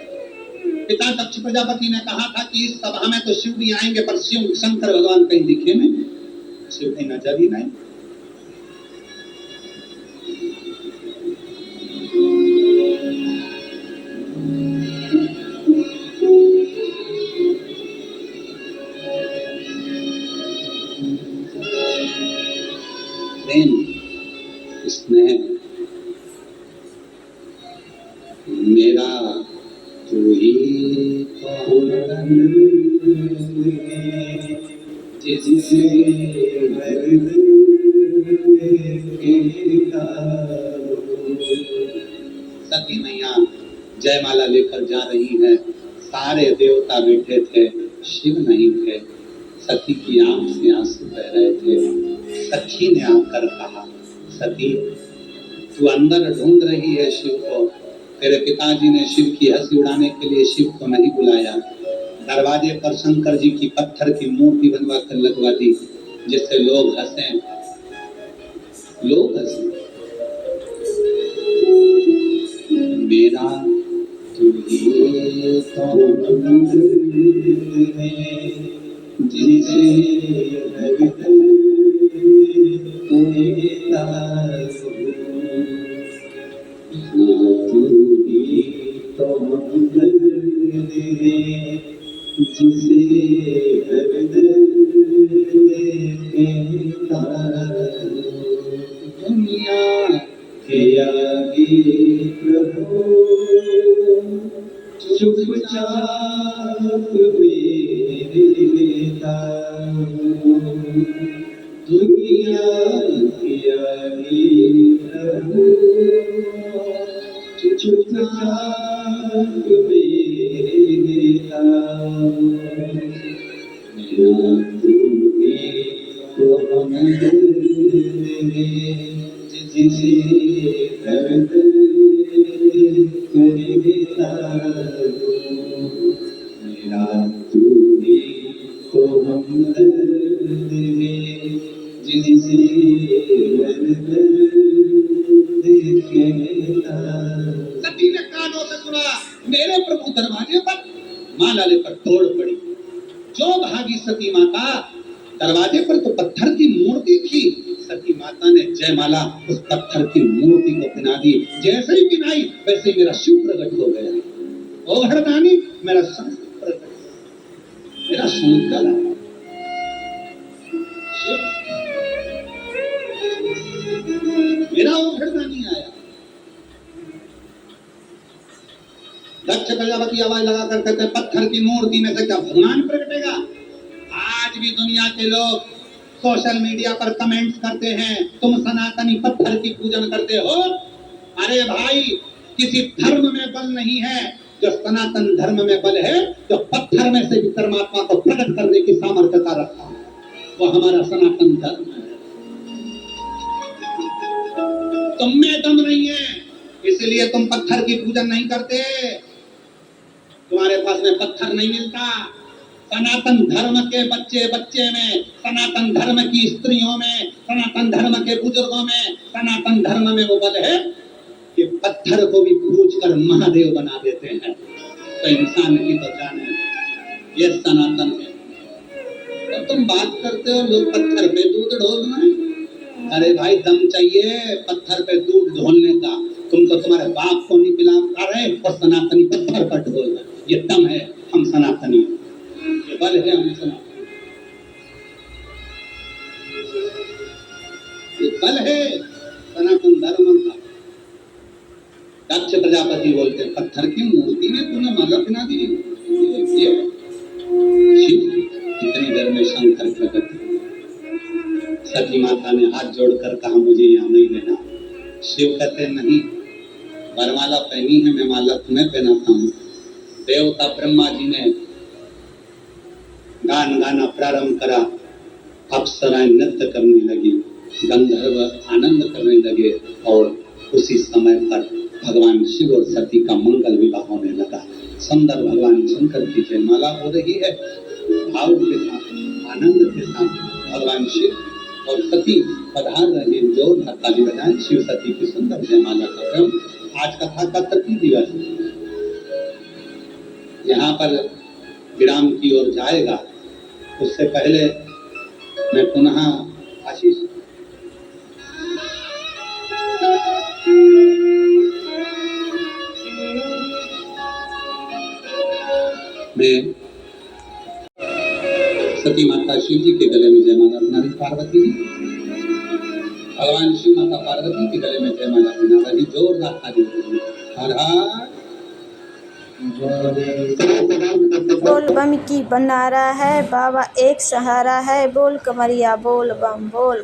पिता दक्ष प्रजापति ने कहा था कि इस सभा में तो शिव भी आएंगे, पर शिव शंकर भगवान कहीं दिखे नहीं, शिव की नजर ही नहीं। प्रेम, स्नेह, मेरा तू ही जिससे सती मैया जयमाला लेकर जा रही है। सारे देवता बैठे थे, शिव नहीं थे। सती की आंख से आंसू बह रहे थे। सखी ने आकर कहा, सती तू अंदर ढूंढ रही है शिव को। तेरे पिताजी ने शिव की हंसी उड़ाने के लिए शिव को नहीं बुलाया। दरवाजे पर शंकर जी की पत्थर की मूर्ति बनवा कर लगवा दी, जिससे लोग हंसें। मेरा तू ही तो जिसे दुनिया के आगे प्रभु चुपचाप मेरा दुनिया के आगे प्रभु चुपचाप मेरा जिसे दर्द मेरा तू ही तो हमदर्द जिसे सती ने कानों से सुना, मेरे प्रभु दरवाजे पर माला लेकर दौड़ पड़ी। जो भागी सती माता, दरवाजे पर तो पत्थर की मूर्ति थी। सती माता ने जयमाला उस पत्थर की मूर्ति को पहना दी। जैसे ही पहनाई वैसे ही मेरा शिव प्रकट हो गया। ओ हरदानी, मेरा संत प्रकट, मेरा संत गला। मेरा वो घटना नहीं आया। दक्ष प्रजापति आवाज लगा कर कहते पत्थर की मूर्ति में से क्या भगवान प्रगटेगा? आज भी दुनिया के लोग सोशल मीडिया पर कमेंट्स करते हैं, तुम सनातनी पत्थर की पूजन करते हो। अरे भाई, किसी धर्म में बल नहीं है, जो सनातन धर्म में बल है, जो पत्थर में से भी परमात्मा को प्रकट करने की सामर्थ्यता रखता है, वो हमारा सनातन धर्म है। तुम में दम नहीं है, इसलिए तुम पत्थर की पूजन नहीं करते, तुम्हारे पास में पत्थर नहीं मिलता। सनातन धर्म के बच्चे बच्चे में, सनातन धर्म की स्त्रियों में, सनातन धर्म के बुजुर्गों में, सनातन धर्म में वो बल है कि पत्थर को भी पूज कर महादेव बना देते हैं। तो इंसान की तो जाने, ये सनातन है। तो तुम बात करते हो लोग पत्थर पे दूध ढोल रहे हैं। अरे भाई, दम चाहिए पत्थर पे दूध ढोलने का। तुम तो तुम्हारे बाप को नहीं पिला रहे और सनातनी पत्थर पर ढोल रहे। ये दम है, हम सनातनी, ये बल है, हम सनातनी, ये बल है सनातन धर्म का। दक्ष प्रजापति बोलते हैं पत्थर की मूर्ति में तूने माला पहना दी। इतनी देर में शंकर प्रकट, सती माता ने हाथ जोड़कर कहा मुझे यहाँ नहीं लेना। शिव कहते नहीं, वरमाला पहनी है, मैं माला तुम्हें पहनाता हूँ। देवता ब्रह्मा जी ने गान गाना प्रारंभ करा, अप्सराएं नृत्य करने लगी, गंधर्व आनंद करने लगे और उसी समय पर भगवान शिव और सती का मंगल विवाह होने लगा। सुंदर भगवान शंकर की जयमाला हो रही है, भाव के साथ, आनंद के साथ भगवान शिव और सती पधार रहे हैं। जोरदार ताली बजाएं, शिव सती की सुंदर जयमाला का क्रम। आज कथा का 30 दिवस यहाँ पर विराम की ओर जाएगा। उससे पहले मैं पुनः आशीष में सती माता शिव जी के गले में जयमाला बना रही पार्वती जी, भगवान शिव माता पार्वती के गले में जयमाला बना रही। जोरदार ताली। बोल बम की बनारा है, बाबा एक सहारा है, बोल कमरिया बोल बम बोल।